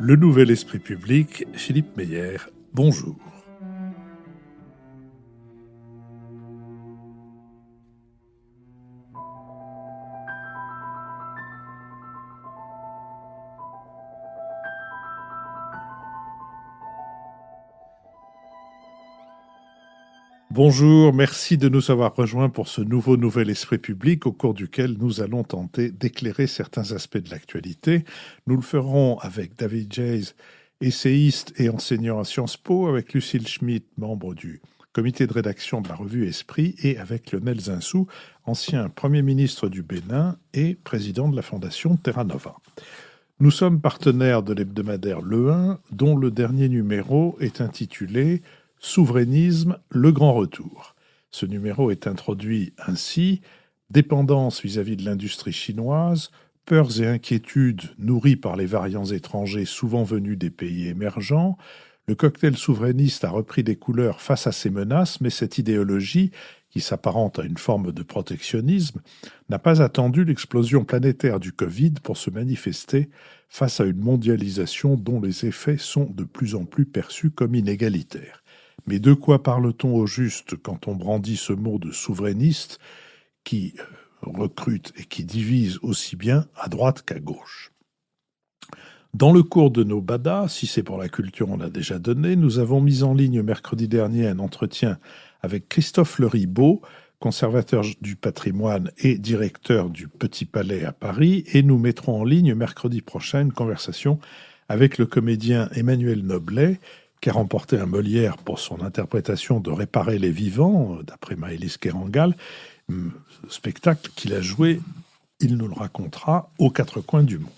Le Nouvel Esprit Public, Philippe Meyer, bonjour. Bonjour, merci de nous avoir rejoints pour ce Nouvel Esprit Public au cours duquel nous allons tenter d'éclairer certains aspects de l'actualité. Nous le ferons avec David Jays, essayiste et enseignant à Sciences Po, avec Lucille Schmitt, membre du comité de rédaction de la revue Esprit, et avec Lionel Zinsou, ancien Premier ministre du Bénin et président de la fondation Terra Nova. Nous sommes partenaires de l'hebdomadaire Le 1, dont le dernier numéro est intitulé « Souverainisme, le grand retour ». Ce numéro est introduit ainsi « Dépendance vis-à-vis de l'industrie chinoise, peurs et inquiétudes nourries par les variants étrangers souvent venus des pays émergents. Le cocktail souverainiste a repris des couleurs face à ces menaces, mais cette idéologie, qui s'apparente à une forme de protectionnisme, n'a pas attendu l'explosion planétaire du Covid pour se manifester face à une mondialisation dont les effets sont de plus en plus perçus comme inégalitaires. Mais de quoi parle-t-on au juste quand on brandit ce mot de souverainiste qui recrute et qui divise aussi bien à droite qu'à gauche ? Dans le cours de nos badas, si c'est pour la culture on l'a déjà donné, nous avons mis en ligne mercredi dernier un entretien avec Christophe Leribaud, conservateur du patrimoine et directeur du Petit Palais à Paris, et nous mettrons en ligne mercredi prochain une conversation avec le comédien Emmanuel Noblet, qui a remporté un Molière pour son interprétation de Réparer les vivants, d'après Maëlys Kerangal, spectacle qu'il a joué, il nous le racontera, aux quatre coins du monde.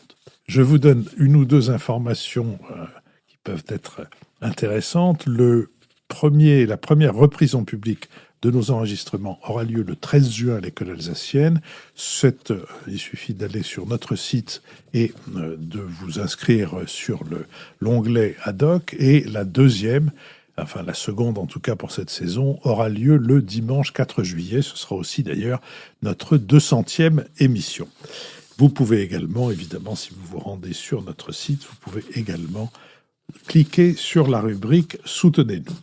Je vous donne une ou deux informations qui peuvent être intéressantes. La première reprise en public de nos enregistrements aura lieu le 13 juin à l'École alsacienne. Il suffit d'aller sur notre site et de vous inscrire sur l'onglet ad hoc. Et la seconde en tout cas pour cette saison, aura lieu le dimanche 4 juillet. Ce sera aussi d'ailleurs notre 200e émission. Vous pouvez également, évidemment, si vous vous rendez sur notre site, vous pouvez également cliquez sur la rubrique « Soutenez-nous ».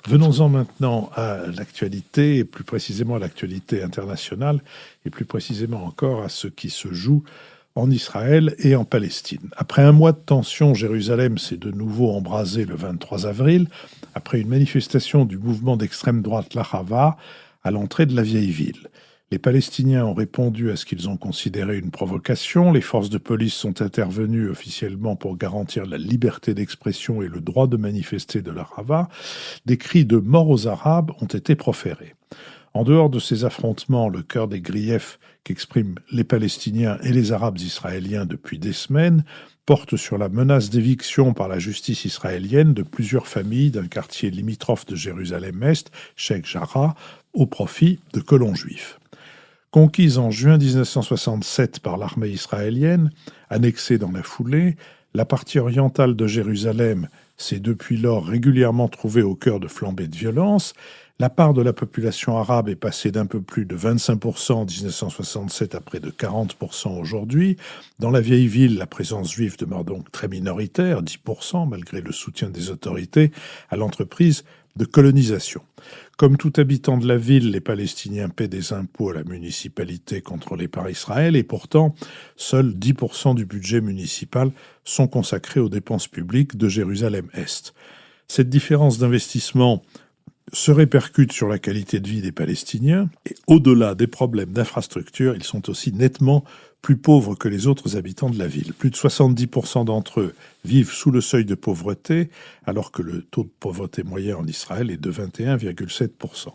Venons-en maintenant à l'actualité, et plus précisément à l'actualité internationale, et plus précisément encore à ce qui se joue en Israël et en Palestine. Après un mois de tension, Jérusalem s'est de nouveau embrasée le 23 avril, après une manifestation du mouvement d'extrême droite l'Ahava à l'entrée de la vieille ville. Les Palestiniens ont répondu à ce qu'ils ont considéré une provocation. Les forces de police sont intervenues officiellement pour garantir la liberté d'expression et le droit de manifester de la Rava. Des cris de mort aux Arabes ont été proférés. En dehors de ces affrontements, le cœur des griefs qu'expriment les Palestiniens et les Arabes israéliens depuis des semaines porte sur la menace d'éviction par la justice israélienne de plusieurs familles d'un quartier limitrophe de Jérusalem-Est, Sheikh Jarrah, au profit de colons juifs. Conquise en juin 1967 par l'armée israélienne, annexée dans la foulée, la partie orientale de Jérusalem s'est depuis lors régulièrement trouvée au cœur de flambées de violence. La part de la population arabe est passée d'un peu plus de 25% en 1967 à près de 40% aujourd'hui. Dans la vieille ville, la présence juive demeure donc très minoritaire, 10%, malgré le soutien des autorités à l'entreprise de colonisation. Comme tout habitant de la ville, les Palestiniens paient des impôts à la municipalité contrôlée par Israël et pourtant, seuls 10% du budget municipal sont consacrés aux dépenses publiques de Jérusalem-Est. Cette différence d'investissement se répercute sur la qualité de vie des Palestiniens et au-delà des problèmes d'infrastructure, ils sont aussi nettement plus pauvres que les autres habitants de la ville. Plus de 70% d'entre eux vivent sous le seuil de pauvreté, alors que le taux de pauvreté moyen en Israël est de 21,7%.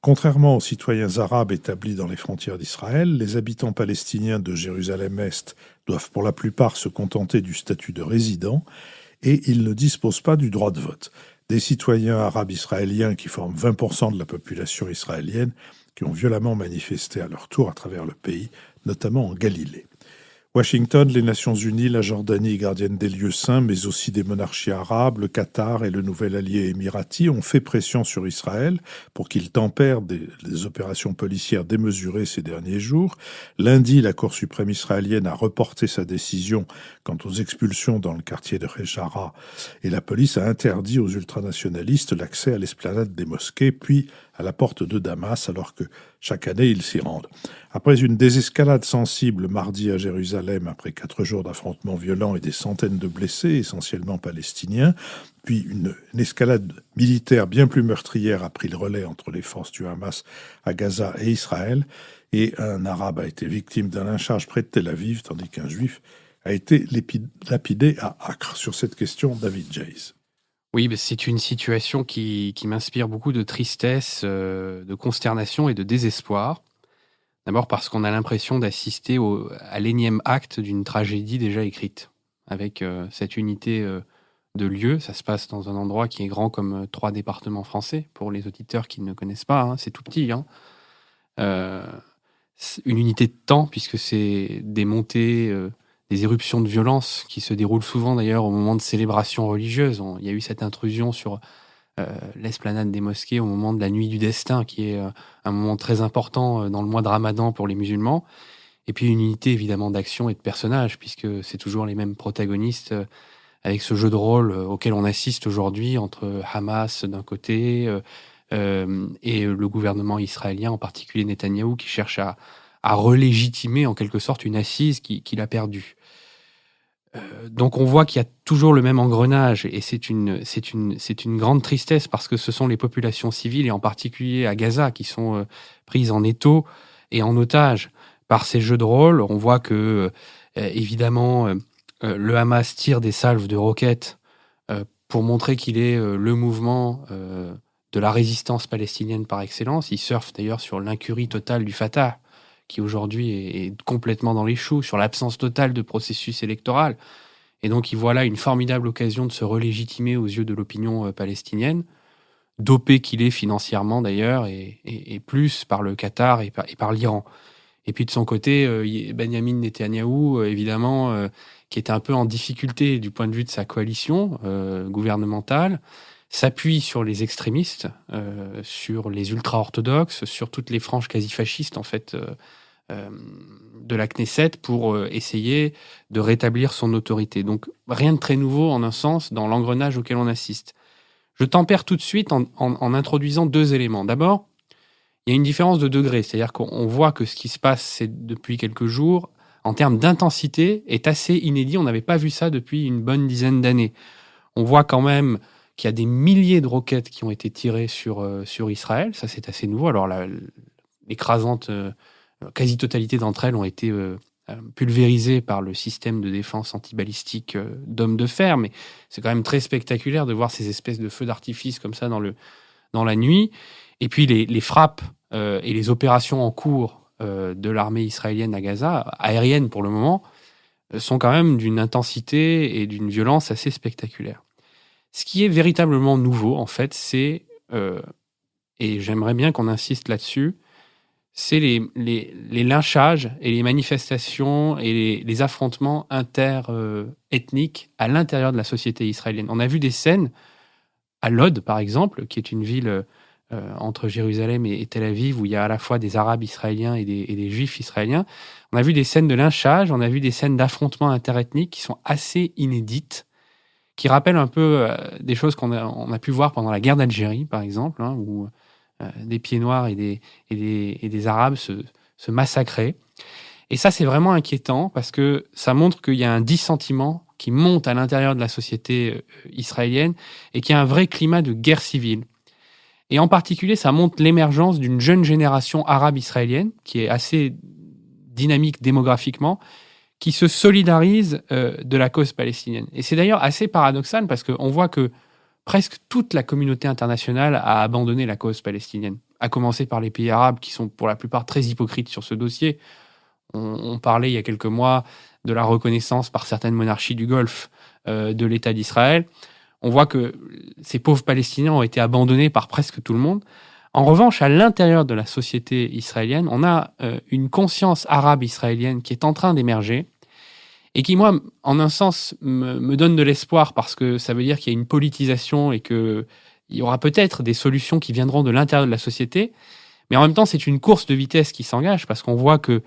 Contrairement aux citoyens arabes établis dans les frontières d'Israël, les habitants palestiniens de Jérusalem-Est doivent pour la plupart se contenter du statut de résident et ils ne disposent pas du droit de vote. Des citoyens arabes israéliens qui forment 20% de la population israélienne qui ont violemment manifesté à leur tour à travers le pays, notamment en Galilée. Washington, les Nations Unies, la Jordanie, gardienne des lieux saints, mais aussi des monarchies arabes, le Qatar et le nouvel allié émirati ont fait pression sur Israël pour qu'il tempère des opérations policières démesurées ces derniers jours. Lundi, la Cour suprême israélienne a reporté sa décision quant aux expulsions dans le quartier de Rejara et la police a interdit aux ultranationalistes l'accès à l'esplanade des mosquées, puis à la porte de Damas, alors que chaque année ils s'y rendent. Après une désescalade sensible mardi à Jérusalem, après 4 jours d'affrontements violents et des centaines de blessés, essentiellement palestiniens, puis une escalade militaire bien plus meurtrière a pris le relais entre les forces du Hamas à Gaza et Israël, et un arabe a été victime d'un lynchage près de Tel Aviv, tandis qu'un juif a été lapidé à Acre. Sur cette question, David Jays. Oui, c'est une situation qui m'inspire beaucoup de tristesse, de consternation et de désespoir. D'abord parce qu'on a l'impression d'assister à l'énième acte d'une tragédie déjà écrite. Avec cette unité de lieu, ça se passe dans un endroit qui est grand comme 3 départements français, pour les auditeurs qui ne connaissent pas, hein, c'est tout petit. Hein. Une unité de temps, puisque c'est des montées... des éruptions de violence qui se déroulent souvent d'ailleurs au moment de célébrations religieuses. Il y a eu cette intrusion sur l'esplanade des mosquées au moment de la nuit du destin, qui est un moment très important dans le mois de Ramadan pour les musulmans. Et puis une unité évidemment d'action et de personnages, puisque c'est toujours les mêmes protagonistes avec ce jeu de rôle auquel on assiste aujourd'hui entre Hamas d'un côté et le gouvernement israélien, en particulier Netanyahou, qui cherche à relégitimer en quelque sorte une assise qu'il a perdue. Donc on voit qu'il y a toujours le même engrenage et c'est une grande tristesse parce que ce sont les populations civiles et en particulier à Gaza qui sont prises en étau et en otage par ces jeux de rôle. On voit que évidemment le Hamas tire des salves de roquettes pour montrer qu'il est le mouvement de la résistance palestinienne par excellence. Il surfe d'ailleurs sur l'incurie totale du Fatah, qui aujourd'hui est complètement dans les choux, sur l'absence totale de processus électoral. Et donc, il voit là une formidable occasion de se relégitimer aux yeux de l'opinion palestinienne, dopé qu'il est financièrement d'ailleurs, et plus par le Qatar et par l'Iran. Et puis de son côté, Benyamin Netanyahou, évidemment, qui était un peu en difficulté du point de vue de sa coalition gouvernementale, s'appuie sur les extrémistes, sur les ultra-orthodoxes, sur toutes les franges quasi-fascistes, en fait, de la Knesset pour essayer de rétablir son autorité. Donc, rien de très nouveau, en un sens, dans l'engrenage auquel on assiste. Je tempère tout de suite en introduisant 2 éléments. D'abord, il y a une différence de degré, c'est-à-dire qu'on voit que ce qui se passe depuis quelques jours, en termes d'intensité, est assez inédit. On n'avait pas vu ça depuis une bonne dizaine d'années. On voit quand même qu'il y a des milliers de roquettes qui ont été tirées sur Israël. Ça, c'est assez nouveau. Alors, l'écrasante quasi-totalité d'entre elles ont été pulvérisées par le système de défense antibalistique d'hommes de fer, mais c'est quand même très spectaculaire de voir ces espèces de feux d'artifice comme ça dans la nuit. Et puis, les frappes et les opérations en cours de l'armée israélienne à Gaza, aérienne pour le moment, sont quand même d'une intensité et d'une violence assez spectaculaire. Ce qui est véritablement nouveau, en fait, c'est, et j'aimerais bien qu'on insiste là-dessus, c'est les lynchages et les manifestations et les affrontements inter-ethniques à l'intérieur de la société israélienne. On a vu des scènes à Lod, par exemple, qui est une ville entre Jérusalem et Tel Aviv, où il y a à la fois des Arabes israéliens et des Juifs israéliens. On a vu des scènes de lynchage, on a vu des scènes d'affrontements interethniques qui sont assez inédites, qui rappellent un peu des choses qu'on a pu voir pendant la guerre d'Algérie, par exemple, hein, où des pieds noirs et des Arabes se massacraient. Et ça, c'est vraiment inquiétant parce que ça montre qu'il y a un dissentiment qui monte à l'intérieur de la société israélienne et qu'il y a un vrai climat de guerre civile. Et en particulier, ça montre l'émergence d'une jeune génération arabe israélienne qui est assez dynamique démographiquement, qui se solidarise de la cause palestinienne. Et c'est d'ailleurs assez paradoxal parce qu'on voit que presque toute la communauté internationale a abandonné la cause palestinienne, à commencer par les pays arabes qui sont pour la plupart très hypocrites sur ce dossier. On parlait il y a quelques mois de la reconnaissance par certaines monarchies du Golfe de l'État d'Israël. On voit que ces pauvres Palestiniens ont été abandonnés par presque tout le monde. En revanche, à l'intérieur de la société israélienne, on a une conscience arabe israélienne qui est en train d'émerger et qui, moi, en un sens, me donne de l'espoir parce que ça veut dire qu'il y a une politisation et qu'il y aura peut-être des solutions qui viendront de l'intérieur de la société. Mais en même temps, c'est une course de vitesse qui s'engage parce qu'on voit que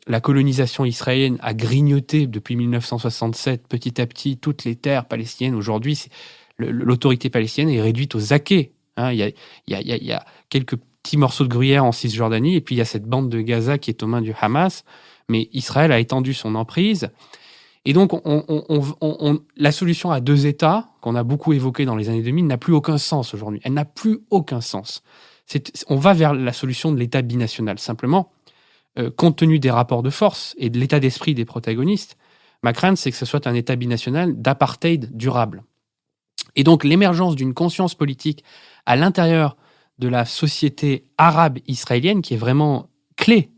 la colonisation israélienne a grignoté depuis 1967 petit à petit toutes les terres palestiniennes. Aujourd'hui, l'autorité palestinienne est réduite aux acquêts. Hein. Il y a quelques petits morceaux de gruyère en Cisjordanie et puis il y a cette bande de Gaza qui est aux mains du Hamas. Mais Israël a étendu son emprise. Et donc, la solution à deux États, qu'on a beaucoup évoquée dans les années 2000, n'a plus aucun sens aujourd'hui. Elle n'a plus aucun sens. On va vers la solution de l'État binational. Simplement, compte tenu des rapports de force et de l'état d'esprit des protagonistes, ma crainte, c'est que ce soit un État binational d'apartheid durable. Et donc, l'émergence d'une conscience politique à l'intérieur de la société arabe israélienne, qui est vraiment clé,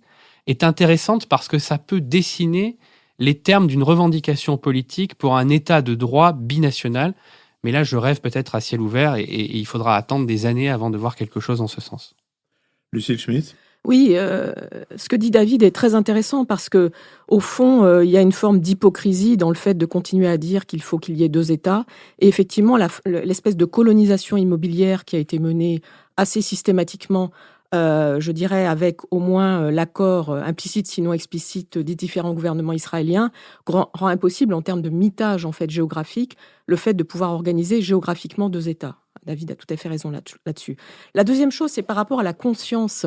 est intéressante parce que ça peut dessiner les termes d'une revendication politique pour un État de droit binational. Mais là, je rêve peut-être à ciel ouvert et il faudra attendre des années avant de voir quelque chose en ce sens. Lucille Schmitt. Oui, ce que dit David est très intéressant parce que, au fond, il y a une forme d'hypocrisie dans le fait de continuer à dire qu'il faut qu'il y ait deux États. Et effectivement, l'espèce de colonisation immobilière qui a été menée assez systématiquement, je dirais avec au moins l'accord implicite, sinon explicite, des différents gouvernements israéliens, rend impossible en termes de mitage en fait géographique le fait de pouvoir organiser géographiquement deux États. David a tout à fait raison là-dessus. La deuxième chose, c'est par rapport à la conscience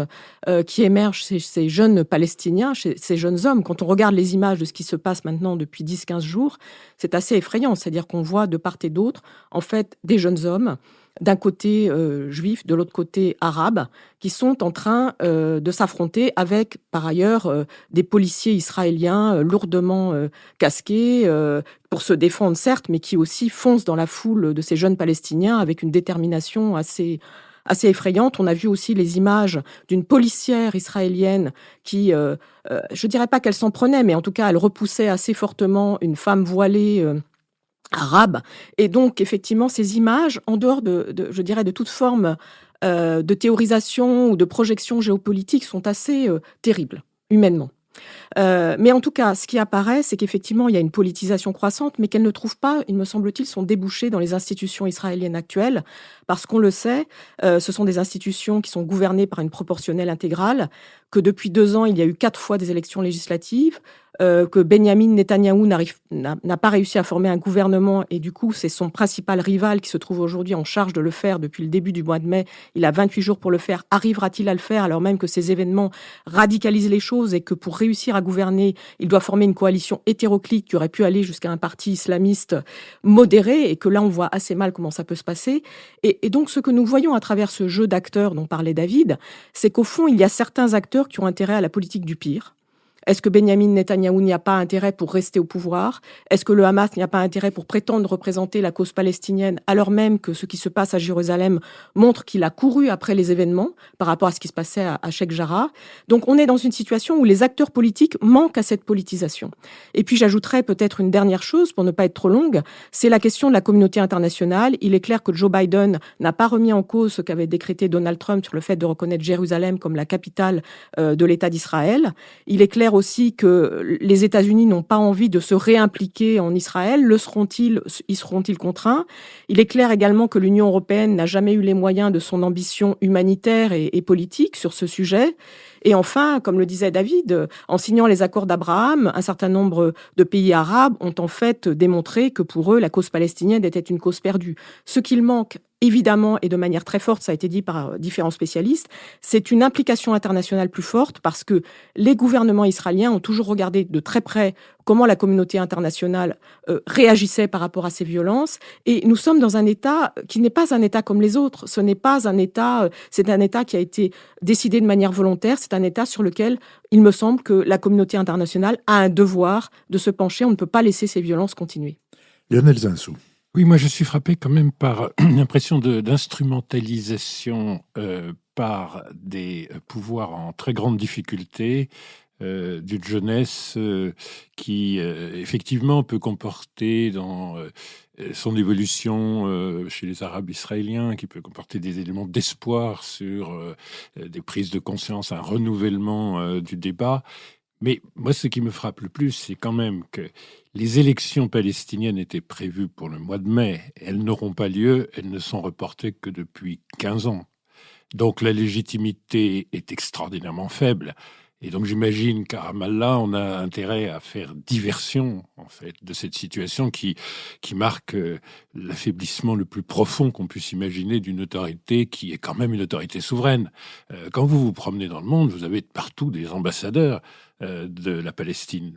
qui émerge chez ces jeunes Palestiniens, chez ces jeunes hommes. Quand on regarde les images de ce qui se passe maintenant depuis 10-15 jours, c'est assez effrayant. C'est-à-dire qu'on voit de part et d'autre, en fait, des jeunes hommes, d'un côté juif, de l'autre côté arabe, qui sont en train de s'affronter avec, par ailleurs, des policiers israéliens lourdement casqués, pour se défendre certes, mais qui aussi foncent dans la foule de ces jeunes Palestiniens avec une détermination assez effrayante. On a vu aussi les images d'une policière israélienne qui, je dirais pas qu'elle s'en prenait, mais en tout cas, elle repoussait assez fortement une femme voilée arabe. Et donc, effectivement, ces images, en dehors je dirais, de toute forme de théorisation ou de projection géopolitique, sont assez terribles, humainement. Mais en tout cas, ce qui apparaît, c'est qu'effectivement, il y a une politisation croissante, mais qu'elle ne trouve pas, il me semble-t-il, son débouché dans les institutions israéliennes actuelles, parce qu'on le sait, ce sont des institutions qui sont gouvernées par une proportionnelle intégrale, que depuis 2 ans, il y a eu 4 fois des élections législatives, que Benyamin Netanyahou n'a pas réussi à former un gouvernement, et du coup, c'est son principal rival qui se trouve aujourd'hui en charge de le faire depuis le début du mois de mai. Il a 28 jours pour le faire. Arrivera-t-il à le faire alors même que ces événements radicalisent les choses et que pour réussir à gouverner, il doit former une coalition hétéroclite qui aurait pu aller jusqu'à un parti islamiste modéré, et que là, on voit assez mal comment ça peut se passer. Et donc, ce que nous voyons à travers ce jeu d'acteurs dont parlait David, c'est qu'au fond, il y a certains acteurs qui ont intérêt à la politique du pire. Est-ce que Benyamin Netanyahou n'y a pas intérêt pour rester au pouvoir? Est-ce que le Hamas n'y a pas intérêt pour prétendre représenter la cause palestinienne, alors même que ce qui se passe à Jérusalem montre qu'il a couru après les événements par rapport à ce qui se passait à Sheikh Jarrah? Donc on est dans une situation où les acteurs politiques manquent à cette politisation. Et puis j'ajouterais peut-être une dernière chose, pour ne pas être trop longue, c'est la question de la communauté internationale. Il est clair que Joe Biden n'a pas remis en cause ce qu'avait décrété Donald Trump sur le fait de reconnaître Jérusalem comme la capitale de l'État d'Israël. Il est clair aussi que les États-Unis n'ont pas envie de se réimpliquer en Israël. Y seront-ils contraints? Il est clair également que l'Union européenne n'a jamais eu les moyens de son ambition humanitaire et politique sur ce sujet. Et enfin, comme le disait David, en signant les accords d'Abraham, un certain nombre de pays arabes ont en fait démontré que pour eux, la cause palestinienne était une cause perdue. Ce qu'il manque, évidemment, et de manière très forte, ça a été dit par différents spécialistes, c'est une implication internationale plus forte, parce que les gouvernements israéliens ont toujours regardé de très près comment la communauté internationale réagissait par rapport à ces violences. Et nous sommes dans un État qui n'est pas un État comme les autres. Ce n'est pas un État, c'est un État qui a été décidé de manière volontaire. C'est un État sur lequel il me semble que la communauté internationale a un devoir de se pencher. On ne peut pas laisser ces violences continuer. Lionel Zinsou. Oui, moi je suis frappé quand même par l'impression d'instrumentalisation par des pouvoirs en très grande difficulté d'une jeunesse qui effectivement peut comporter dans son évolution chez les Arabes israéliens, qui peut comporter des éléments d'espoir sur des prises de conscience, un renouvellement du débat, Mais moi, ce qui me frappe le plus, c'est quand même que les élections palestiniennes étaient prévues pour le mois de mai. Elles n'auront pas lieu, elles ne sont reportées que depuis 15 ans. Donc la légitimité est extraordinairement faible. Et donc j'imagine qu'à Ramallah, on a intérêt à faire diversion en fait de cette situation qui marque l'affaiblissement le plus profond qu'on puisse imaginer d'une autorité qui est quand même une autorité souveraine. Quand vous vous promenez dans le monde, vous avez partout des ambassadeurs de la Palestine.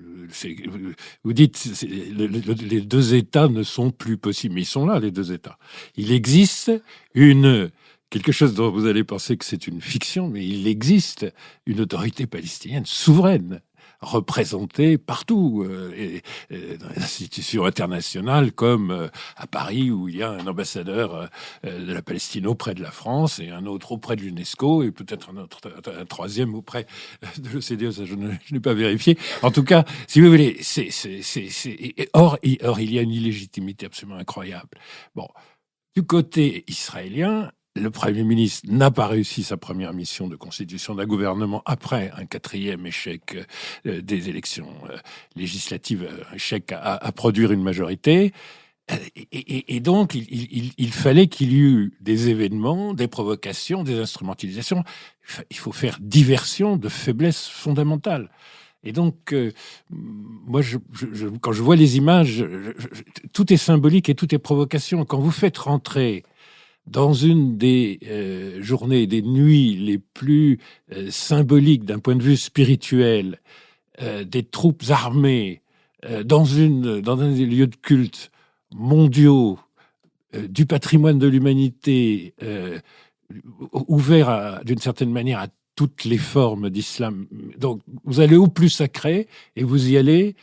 Vous dites les deux États ne sont plus possibles, mais ils sont là, les deux États. Il existe quelque chose dont vous allez penser que c'est une fiction, mais il existe une autorité palestinienne souveraine, représentée partout, dans les institutions internationales, comme à Paris, où il y a un ambassadeur de la Palestine auprès de la France, et un autre auprès de l'UNESCO, et peut-être un troisième auprès de l'OCDE, ça je n'ai pas vérifié. En tout cas, si vous voulez, or, il y a une illégitimité absolument incroyable. Bon, du côté israélien, le Premier ministre n'a pas réussi sa première mission de constitution d'un gouvernement après un quatrième échec des élections législatives, échec à produire une majorité. Et donc, il fallait qu'il y eût des événements, des provocations, des instrumentalisations. Il faut faire diversion de faiblesses fondamentales. Et donc, moi, quand je vois les images, tout est symbolique et tout est provocation. Quand vous faites rentrer dans une des journées, des nuits les plus symboliques d'un point de vue spirituel, des troupes armées dans un des lieux de culte mondiaux, du patrimoine de l'humanité, ouvert d'une certaine manière à toutes les formes d'islam. Donc, vous allez au plus sacré et vous y allez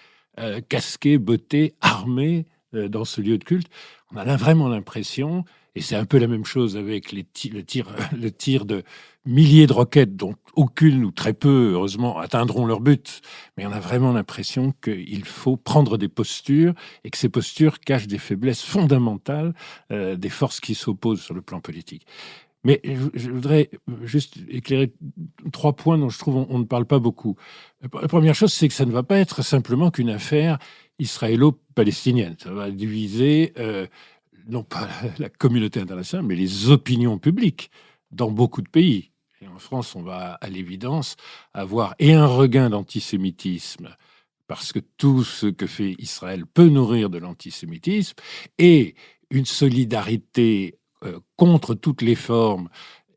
casqué, botté, armé dans ce lieu de culte. On a vraiment l'impression, et c'est un peu la même chose avec le tir de milliers de roquettes, dont aucune ou très peu, heureusement, atteindront leur but. Mais on a vraiment l'impression qu'il faut prendre des postures et que ces postures cachent des faiblesses fondamentales des forces qui s'opposent sur le plan politique. Mais je voudrais juste éclairer 3 points dont je trouve on ne parle pas beaucoup. La première chose, c'est que ça ne va pas être simplement qu'une affaire israélo-palestinienne. Ça va diviser non pas la communauté internationale, mais les opinions publiques dans beaucoup de pays. Et en France, on va à l'évidence avoir un regain d'antisémitisme, parce que tout ce que fait Israël peut nourrir de l'antisémitisme, et une solidarité contre toutes les formes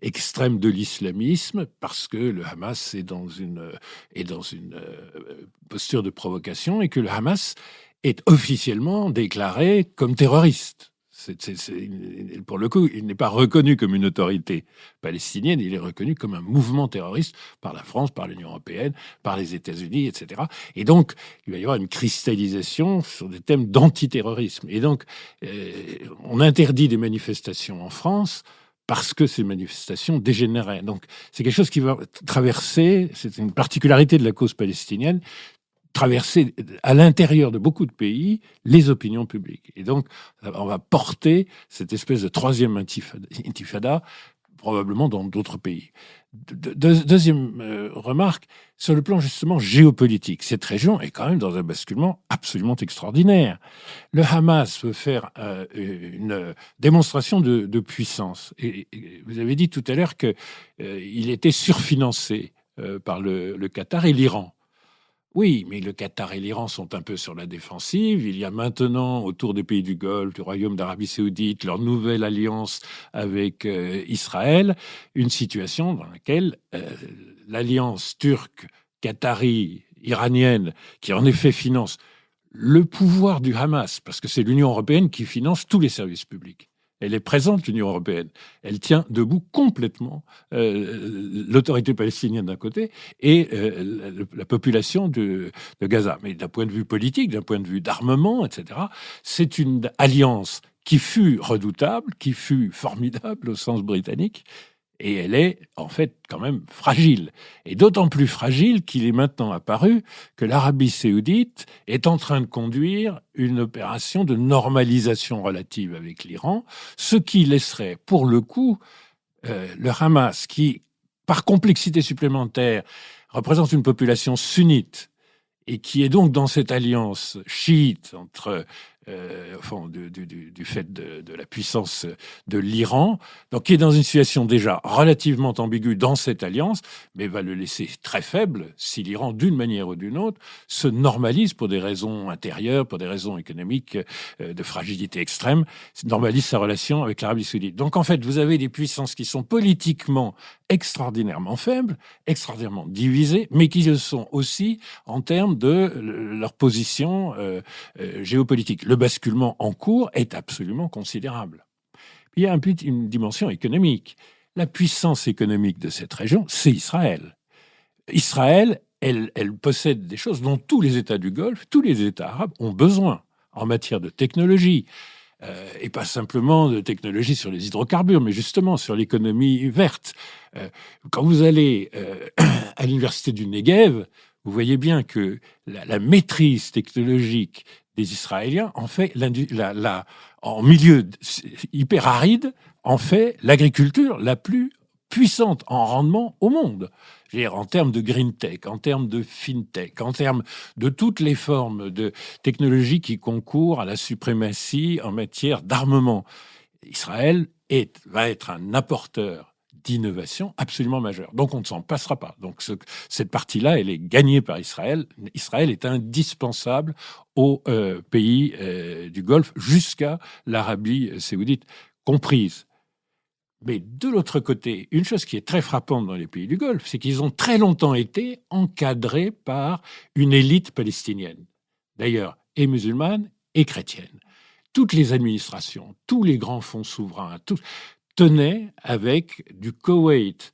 extrêmes de l'islamisme, parce que le Hamas est dans une posture de provocation et que le Hamas est officiellement déclaré comme terroriste. Pour le coup, il n'est pas reconnu comme une autorité palestinienne, il est reconnu comme un mouvement terroriste par la France, par l'Union européenne, par les États-Unis, etc. Et donc, il va y avoir une cristallisation sur des thèmes d'antiterrorisme. Et donc, on interdit des manifestations en France parce que ces manifestations dégénéraient. Donc, c'est quelque chose qui va traverser, c'est une particularité de la cause palestinienne, traverser à l'intérieur de beaucoup de pays les opinions publiques. Et donc, on va porter cette espèce de troisième intifada probablement dans d'autres pays. Deuxième remarque, sur le plan justement géopolitique, cette région est quand même dans un basculement absolument extraordinaire. Le Hamas veut faire une démonstration de puissance. Et vous avez dit tout à l'heure qu'il était surfinancé par le Qatar et l'Iran. Oui, mais le Qatar et l'Iran sont un peu sur la défensive. Il y a maintenant, autour des pays du Golfe, du Royaume d'Arabie Saoudite, leur nouvelle alliance avec Israël, une situation dans laquelle l'alliance turque, qatari, iranienne, qui en effet finance le pouvoir du Hamas, parce que c'est l'Union européenne qui finance tous les services publics. Elle est présente, l'Union européenne. Elle tient debout complètement l'autorité palestinienne d'un côté et la population de Gaza. Mais d'un point de vue politique, d'un point de vue d'armement, etc., c'est une alliance qui fut redoutable, qui fut formidable au sens britannique, et elle est en fait quand même fragile. Et d'autant plus fragile qu'il est maintenant apparu que l'Arabie saoudite est en train de conduire une opération de normalisation relative avec l'Iran, ce qui laisserait pour le coup le Hamas, qui par complexité supplémentaire représente une population sunnite et qui est donc dans cette alliance chiite entre du fait de la puissance de l'Iran, donc qui est dans une situation déjà relativement ambiguë dans cette alliance, mais va le laisser très faible si l'Iran, d'une manière ou d'une autre, se normalise pour des raisons intérieures, pour des raisons économiques de fragilité extrême, normalise sa relation avec l'Arabie saoudite. Donc en fait, vous avez des puissances qui sont politiquement extraordinairement faibles, extraordinairement divisées, mais qui le sont aussi en termes de leur position géopolitique. Le basculement en cours est absolument considérable. Il y a une dimension économique. La puissance économique de cette région, c'est Israël. Israël, elle possède des choses dont tous les États du Golfe, tous les États arabes ont besoin en matière de technologie. Et pas simplement de technologie sur les hydrocarbures, mais justement sur l'économie verte. Quand vous allez à l'université du Negev, vous voyez bien que la maîtrise technologique des Israéliens en fait en milieu hyper aride, en fait l'agriculture la plus puissante en rendement au monde. Je veux dire, en termes de green tech, en termes de fintech, en termes de toutes les formes de technologie qui concourent à la suprématie en matière d'armement. Israël va être un apporteur d'innovation absolument majeur. Donc on ne s'en passera pas. Donc cette partie-là, elle est gagnée par Israël. Israël est indispensable aux pays du Golfe jusqu'à l'Arabie saoudite comprise. Mais de l'autre côté, une chose qui est très frappante dans les pays du Golfe, c'est qu'ils ont très longtemps été encadrés par une élite palestinienne, d'ailleurs, et musulmane et chrétienne. Toutes les administrations, tous les grands fonds souverains, tout tenaient avec du Koweït,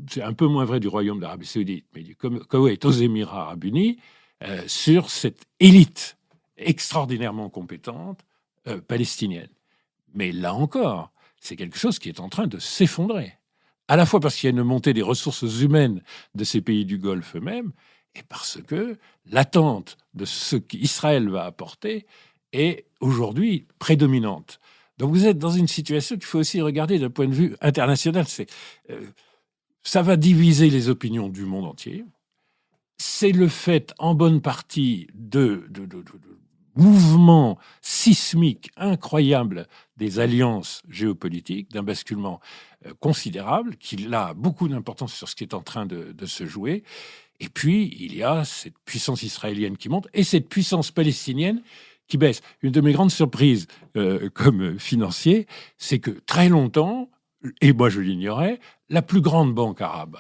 c'est un peu moins vrai du Royaume d'Arabie saoudite, mais du Koweït aux Émirats arabes unis, sur cette élite extraordinairement compétente palestinienne. Mais là encore, c'est quelque chose qui est en train de s'effondrer. À la fois parce qu'il y a une montée des ressources humaines de ces pays du Golfe eux-mêmes, et parce que l'attente de ce qu'Israël va apporter est aujourd'hui prédominante. Donc vous êtes dans une situation qu'il faut aussi regarder d'un point de vue international. Ça va diviser les opinions du monde entier. C'est le fait, en bonne partie, de mouvement sismique incroyable des alliances géopolitiques, d'un basculement considérable, qui a beaucoup d'importance sur ce qui est en train de se jouer. Et puis, il y a cette puissance israélienne qui monte et cette puissance palestinienne qui baisse. Une de mes grandes surprises comme financier, c'est que très longtemps, et moi je l'ignorais, la plus grande banque arabe,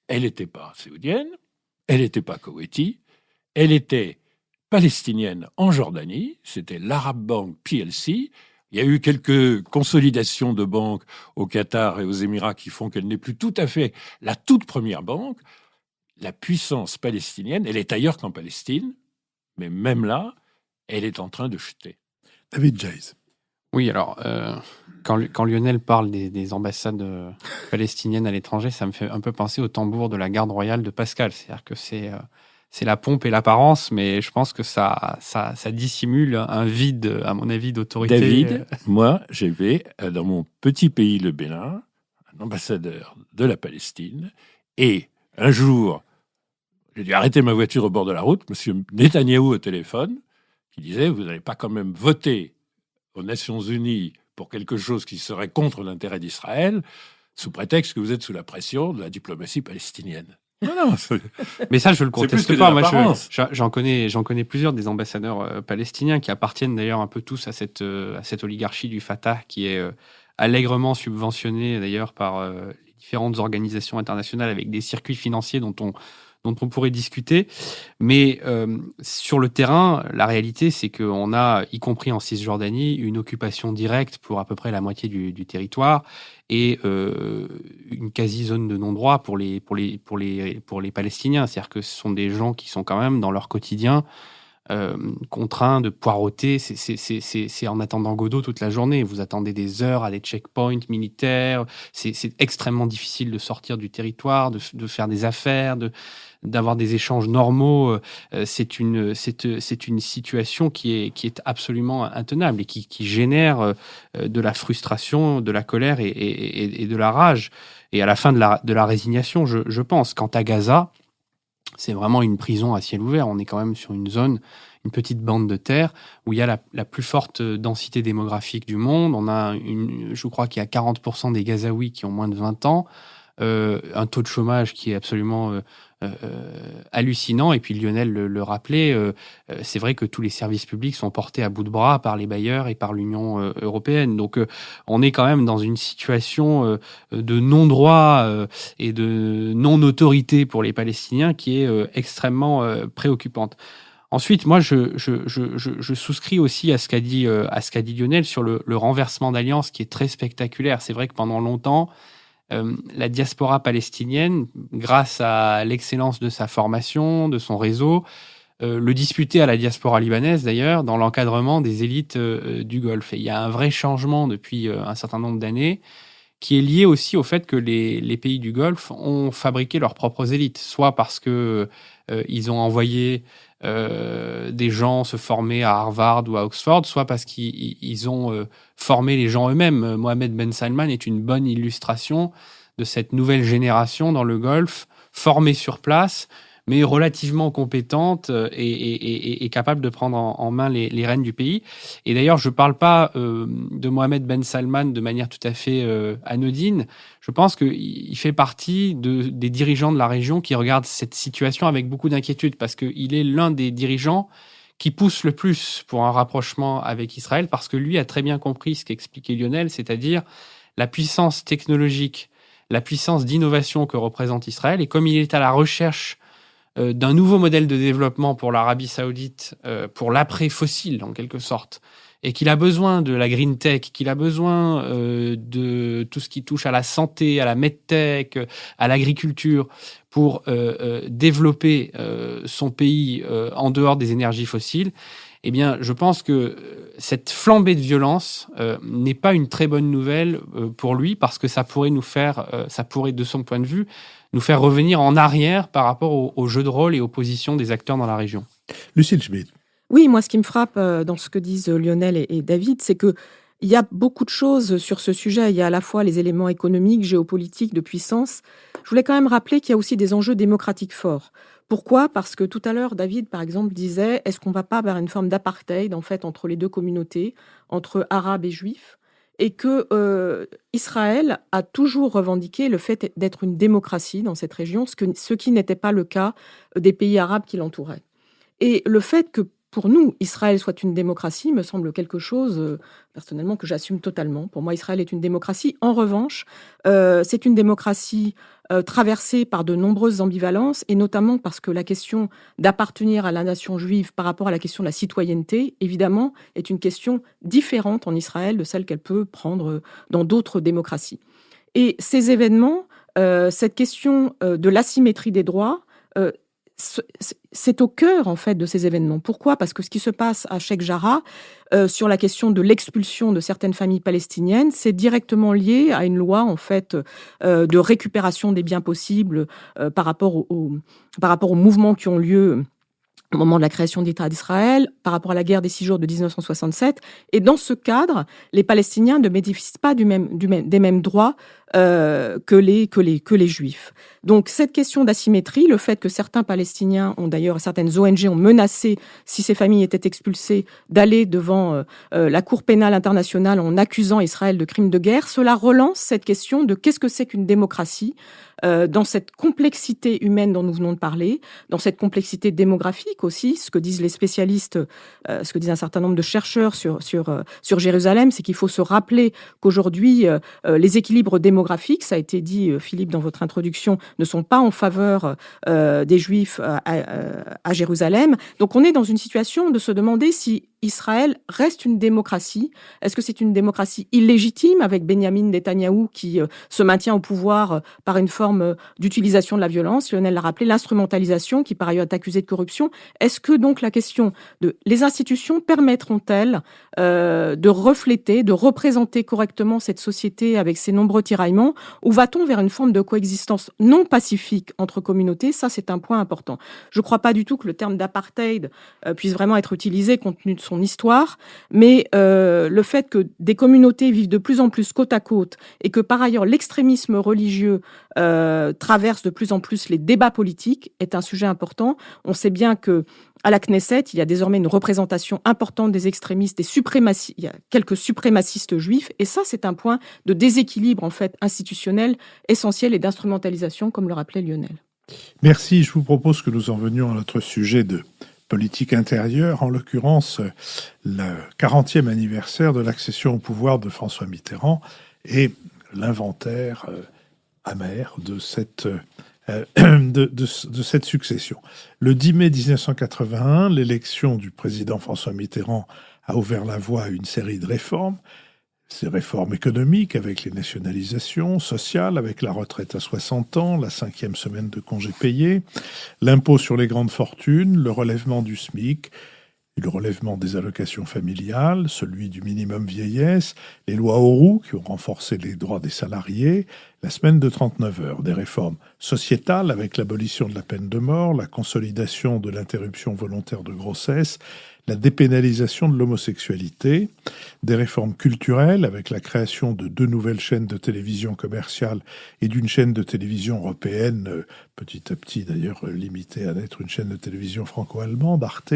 elle n'était pas saoudienne, elle n'était pas koweïti, elle était palestinienne en Jordanie, c'était l'Arab Bank PLC. Il y a eu quelques consolidations de banques au Qatar et aux Émirats qui font qu'elle n'est plus tout à fait la toute première banque. La puissance palestinienne, elle est ailleurs qu'en Palestine, mais même là, elle est en train de chuter. David Jayes. Oui, alors, quand Lionel parle des ambassades palestiniennes à l'étranger, ça me fait un peu penser au tambour de la garde royale de Pascal. C'est-à-dire que c'est la pompe et l'apparence, mais je pense que ça dissimule un vide, à mon avis, d'autorité. David, moi, j'avais dans mon petit pays, le Bénin, un ambassadeur de la Palestine, et un jour, j'ai dû arrêter ma voiture au bord de la route, M. Netanyahou au téléphone, qui disait « Vous n'allez pas quand même voter aux Nations Unies pour quelque chose qui serait contre l'intérêt d'Israël, sous prétexte que vous êtes sous la pression de la diplomatie palestinienne. » Non, mais ça, je le conteste pas. Moi, j'en connais plusieurs des ambassadeurs palestiniens qui appartiennent d'ailleurs un peu tous à cette oligarchie du Fatah qui est allègrement subventionnée d'ailleurs par les différentes organisations internationales avec des circuits financiers dont on pourrait discuter. Mais sur le terrain, la réalité, c'est qu'on a, y compris en Cisjordanie, une occupation directe pour à peu près la moitié du territoire et une quasi-zone de non-droit pour les Palestiniens. C'est-à-dire que ce sont des gens qui sont quand même, dans leur quotidien, contraints de poireauter. C'est en attendant Godot toute la journée. Vous attendez des heures à des checkpoints militaires. C'est extrêmement difficile de sortir du territoire, de faire des affaires, d'avoir des échanges normaux. C'est une situation qui est absolument intenable et qui génère de la frustration, de la colère et de la rage. Et à la fin de la résignation, je pense. Quant à Gaza, c'est vraiment une prison à ciel ouvert. On est quand même sur une zone, une petite bande de terre où il y a la plus forte densité démographique du monde. Je crois qu'il y a 40% des Gazaouis qui ont moins de 20 ans. Un taux de chômage qui est absolument hallucinant. Et puis Lionel le rappelait, c'est vrai que tous les services publics sont portés à bout de bras par les bailleurs et par l'Union européenne. Donc on est quand même dans une situation de non-droit et de non-autorité pour les Palestiniens qui est extrêmement préoccupante. Ensuite, moi, je souscris aussi à ce qu'a dit Lionel sur le renversement d'alliance qui est très spectaculaire. C'est vrai que pendant longtemps, la diaspora palestinienne, grâce à l'excellence de sa formation, de son réseau, le disputait à la diaspora libanaise d'ailleurs dans l'encadrement des élites du Golfe. Et il y a un vrai changement depuis un certain nombre d'années qui est lié aussi au fait que les pays du Golfe ont fabriqué leurs propres élites, soit parce que ils ont envoyé des gens se former à Harvard ou à Oxford, soit parce qu'ils ont formé les gens eux-mêmes. Mohamed Ben Salman est une bonne illustration de cette nouvelle génération dans le Golfe, formée sur place, mais relativement compétente et capable de prendre en main les rênes du pays. Et d'ailleurs, je ne parle pas de Mohamed Ben Salman de manière tout à fait anodine. Je pense qu'il fait partie des dirigeants de la région qui regardent cette situation avec beaucoup d'inquiétude, parce qu'il est l'un des dirigeants qui pousse le plus pour un rapprochement avec Israël, parce que lui a très bien compris ce qu'expliquait Lionel, c'est-à-dire la puissance technologique, la puissance d'innovation que représente Israël. Et comme il est à la recherche d'un nouveau modèle de développement pour l'Arabie Saoudite, pour l'après-fossile en quelque sorte, et qu'il a besoin de la green tech, qu'il a besoin de tout ce qui touche à la santé, à la medtech, à l'agriculture, pour développer son pays en dehors des énergies fossiles, eh bien, je pense que cette flambée de violence n'est pas une très bonne nouvelle pour lui, parce que ça pourrait de son point de vue, nous faire revenir en arrière par rapport au jeu de rôle et aux positions des acteurs dans la région. Lucille Schmitt. Oui, moi, ce qui me frappe dans ce que disent Lionel et David, c'est qu'il y a beaucoup de choses sur ce sujet. Il y a à la fois les éléments économiques, géopolitiques, de puissance. Je voulais quand même rappeler qu'il y a aussi des enjeux démocratiques forts. Pourquoi ? Parce que tout à l'heure, David, par exemple, disait, est-ce qu'on ne va pas vers une forme d'apartheid, en fait, entre les deux communautés, entre arabes et juifs ? Et que Israël a toujours revendiqué le fait d'être une démocratie dans cette région, ce qui n'était pas le cas des pays arabes qui l'entouraient. Et le fait que, pour nous, Israël soit une démocratie me semble quelque chose, personnellement, que j'assume totalement. Pour moi, Israël est une démocratie. En revanche, c'est une démocratie traversée par de nombreuses ambivalences, et notamment parce que la question d'appartenir à la nation juive par rapport à la question de la citoyenneté, évidemment, est une question différente en Israël de celle qu'elle peut prendre dans d'autres démocraties. Et ces événements, cette question de l'asymétrie des droits, c'est au cœur, en fait, de ces événements. Pourquoi ? Parce que ce qui se passe à Sheikh Jarrah, sur la question de l'expulsion de certaines familles palestiniennes, c'est directement lié à une loi, en fait, de récupération des biens possibles par rapport aux mouvements qui ont lieu au moment de la création de l'État d'Israël, par rapport à la guerre des 6 jours de 1967. Et dans ce cadre, les Palestiniens ne bénéficient pas des mêmes droits que les Juifs. Donc cette question d'asymétrie, le fait que certains Palestiniens certaines ONG ont menacé, si ces familles étaient expulsées, d'aller devant la Cour pénale internationale en accusant Israël de crimes de guerre, cela relance cette question de qu'est-ce que c'est qu'une démocratie dans cette complexité humaine dont nous venons de parler, dans cette complexité démographique aussi, ce que disent les spécialistes, ce que disent un certain nombre de chercheurs sur Jérusalem, c'est qu'il faut se rappeler qu'aujourd'hui, les équilibres démographiques, ça a été dit, Philippe, dans votre introduction, ne sont pas en faveur des Juifs à Jérusalem. Donc on est dans une situation de se demander si Israël reste une démocratie. Est-ce que c'est une démocratie illégitime avec Benyamin Netanyahou qui se maintient au pouvoir par une forme d'utilisation de la violence ? Lionel l'a rappelé, l'instrumentalisation qui par ailleurs est accusée de corruption. Est-ce que donc la question de les institutions permettront-elles de refléter, de représenter correctement cette société avec ses nombreux tiraillements, ou va-t-on vers une forme de coexistence non pacifique entre communautés ? Ça, c'est un point important. Je ne crois pas du tout que le terme d'apartheid puisse vraiment être utilisé compte tenu de son histoire, mais le fait que des communautés vivent de plus en plus côte à côte et que par ailleurs l'extrémisme religieux traverse de plus en plus les débats politiques est un sujet important. On sait bien que à la Knesset, il y a désormais une représentation importante des extrémistes, il y a quelques suprémacistes juifs, et ça, c'est un point de déséquilibre en fait institutionnel essentiel et d'instrumentalisation, comme le rappelait Lionel. Merci. Je vous propose que nous en venions à notre sujet de politique intérieure, en l'occurrence le 40e anniversaire de l'accession au pouvoir de François Mitterrand et l'inventaire amer de cette succession. Le 10 mai 1981, l'élection du président François Mitterrand a ouvert la voie à une série de réformes. Ces réformes économiques avec les nationalisations, sociales avec la retraite à 60 ans, la 5e semaine de congé payé, l'impôt sur les grandes fortunes, le relèvement du SMIC, le relèvement des allocations familiales, celui du minimum vieillesse, les lois Auroux qui ont renforcé les droits des salariés, la semaine de 39 heures, des réformes sociétales avec l'abolition de la peine de mort, la consolidation de l'interruption volontaire de grossesse, la dépénalisation de l'homosexualité, des réformes culturelles avec la création de 2 nouvelles chaînes de télévision commerciales et d'une chaîne de télévision européenne, petit à petit d'ailleurs limitée à n'être une chaîne de télévision franco-allemande, Arte,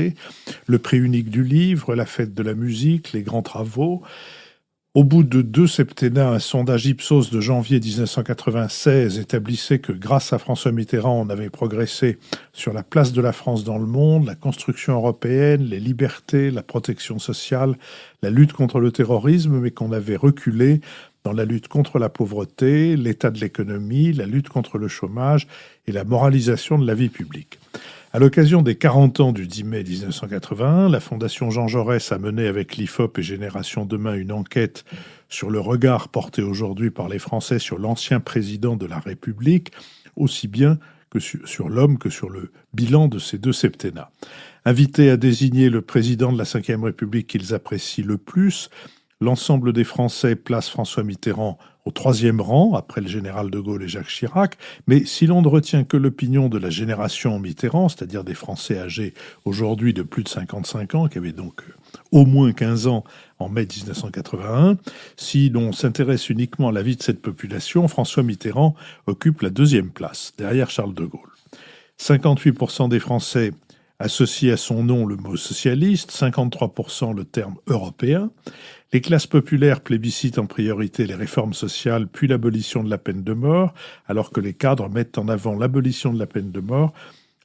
le prix unique du livre, la fête de la musique, les grands travaux. Au bout de 2 septennats, un sondage Ipsos de janvier 1996 établissait que grâce à François Mitterrand, on avait progressé sur la place de la France dans le monde, la construction européenne, les libertés, la protection sociale, la lutte contre le terrorisme, mais qu'on avait reculé dans la lutte contre la pauvreté, l'état de l'économie, la lutte contre le chômage et la moralisation de la vie publique. À l'occasion des 40 ans du 10 mai 1981, la Fondation Jean Jaurès a mené avec l'IFOP et Génération Demain une enquête sur le regard porté aujourd'hui par les Français sur l'ancien président de la République, aussi bien que sur l'homme que sur le bilan de ces 2 septennats. Invités à désigner le président de la Ve République qu'ils apprécient le plus, l'ensemble des Français place François Mitterrand au 3e rang, après le général de Gaulle et Jacques Chirac. Mais si l'on ne retient que l'opinion de la génération Mitterrand, c'est-à-dire des Français âgés aujourd'hui de plus de 55 ans, qui avaient donc au moins 15 ans en mai 1981, si l'on s'intéresse uniquement à la vie de cette population, François Mitterrand occupe la 2e place, derrière Charles de Gaulle. 58% des Français associent à son nom le mot socialiste, 53% le terme européen. Les classes populaires plébiscitent en priorité les réformes sociales, puis l'abolition de la peine de mort, alors que les cadres mettent en avant l'abolition de la peine de mort,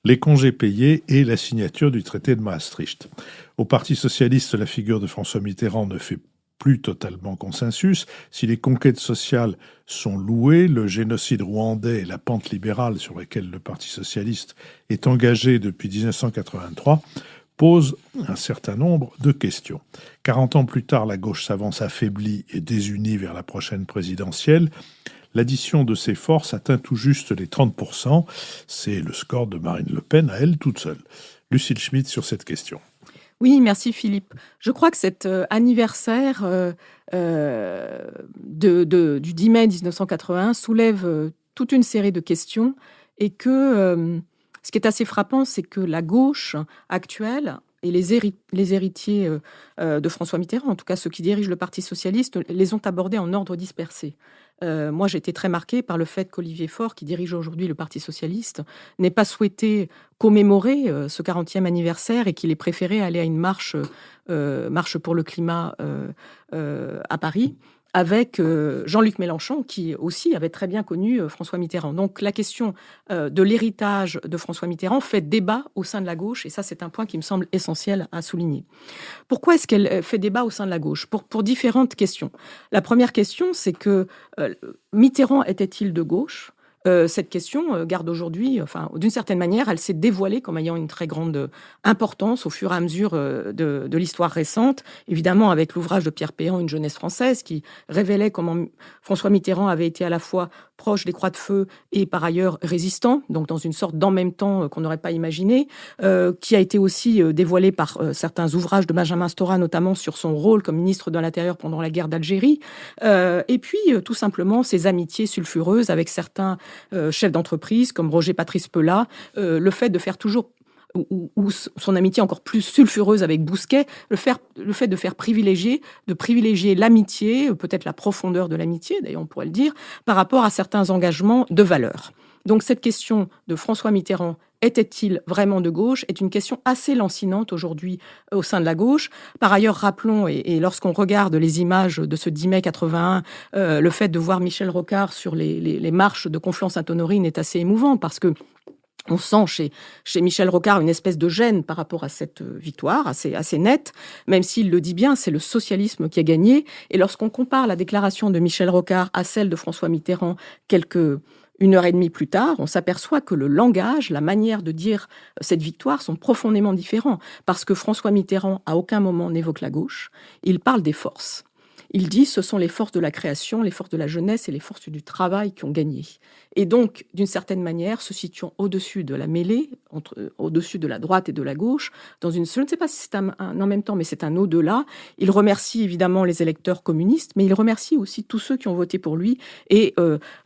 les congés payés et la signature du traité de Maastricht. Au Parti socialiste, la figure de François Mitterrand ne fait plus totalement consensus. Si les conquêtes sociales sont louées, le génocide rwandais et la pente libérale sur laquelle le Parti socialiste est engagé depuis 1983 posent un certain nombre de questions. 40 ans plus tard, la gauche s'avance affaiblie et désunie vers la prochaine présidentielle. L'addition de ces forces atteint tout juste les 30%. C'est le score de Marine Le Pen à elle toute seule. Lucille Schmitt sur cette question. Oui, merci Philippe. Je crois que cet anniversaire du 10 mai 1981 soulève toute une série de questions et que ce qui est assez frappant, c'est que la gauche actuelle et les héritiers de François Mitterrand, en tout cas ceux qui dirigent le Parti socialiste, les ont abordés en ordre dispersé. Moi, j'ai été très marquée par le fait qu'Olivier Faure, qui dirige aujourd'hui le Parti socialiste, n'ait pas souhaité commémorer ce 40e anniversaire et qu'il ait préféré aller à une marche pour le climat à Paris, avec Jean-Luc Mélenchon, qui aussi avait très bien connu François Mitterrand. Donc la question de l'héritage de François Mitterrand fait débat au sein de la gauche, et ça c'est un point qui me semble essentiel à souligner. Pourquoi est-ce qu'elle fait débat au sein de la gauche ? Pour différentes questions. La première question, c'est que Mitterrand était-il de gauche ? Cette question garde aujourd'hui, enfin, d'une certaine manière, elle s'est dévoilée comme ayant une très grande importance au fur et à mesure de l'histoire récente. Évidemment, avec l'ouvrage de Pierre Péan, Une jeunesse française, qui révélait comment François Mitterrand avait été à la fois proche des Croix de Feu et par ailleurs résistant, donc dans une sorte d'en même temps qu'on n'aurait pas imaginé, qui a été aussi dévoilé par certains ouvrages de Benjamin Stora, notamment sur son rôle comme ministre de l'Intérieur pendant la guerre d'Algérie, et puis tout simplement ses amitiés sulfureuses avec certains chefs d'entreprise comme Roger Patrice Pelat, le fait de faire toujours ou son amitié encore plus sulfureuse avec Bousquet, le fait de privilégier l'amitié, peut-être la profondeur de l'amitié, d'ailleurs on pourrait le dire, par rapport à certains engagements de valeur. Donc cette question de François Mitterrand, était-il vraiment de gauche, est une question assez lancinante aujourd'hui au sein de la gauche. Par ailleurs, rappelons, et lorsqu'on regarde les images de ce 10 mai 81, le fait de voir Michel Rocard sur les marches de Conflans-Sainte-Honorine est assez émouvant, parce que on sent chez Michel Rocard une espèce de gêne par rapport à cette victoire, assez nette, même s'il le dit bien, c'est le socialisme qui a gagné. Et lorsqu'on compare la déclaration de Michel Rocard à celle de François Mitterrand une heure et demie plus tard, on s'aperçoit que le langage, la manière de dire cette victoire sont profondément différents. Parce que François Mitterrand, à aucun moment, n'évoque la gauche. Il parle des forces. Il dit ce sont les forces de la création, les forces de la jeunesse et les forces du travail qui ont gagné. Et donc, d'une certaine manière, se situant au-dessus de la mêlée, au-dessus de la droite et de la gauche, je ne sais pas si c'est un en même temps, mais c'est un au-delà. Il remercie évidemment les électeurs communistes, mais il remercie aussi tous ceux qui ont voté pour lui. Et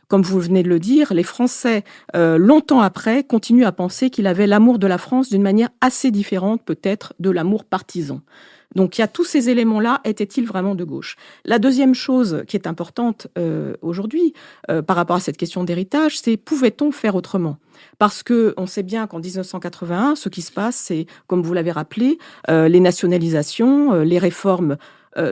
comme vous venez de le dire, les Français, longtemps après, continuent à penser qu'il avait l'amour de la France d'une manière assez différente, peut-être, de l'amour partisan. Donc il y a tous ces éléments-là, était-il vraiment de gauche? La deuxième chose qui est importante aujourd'hui par rapport à cette question d'héritage, c'est pouvait-on faire autrement? Parce que on sait bien qu'en 1981, ce qui se passe, c'est, comme vous l'avez rappelé, les nationalisations, les réformes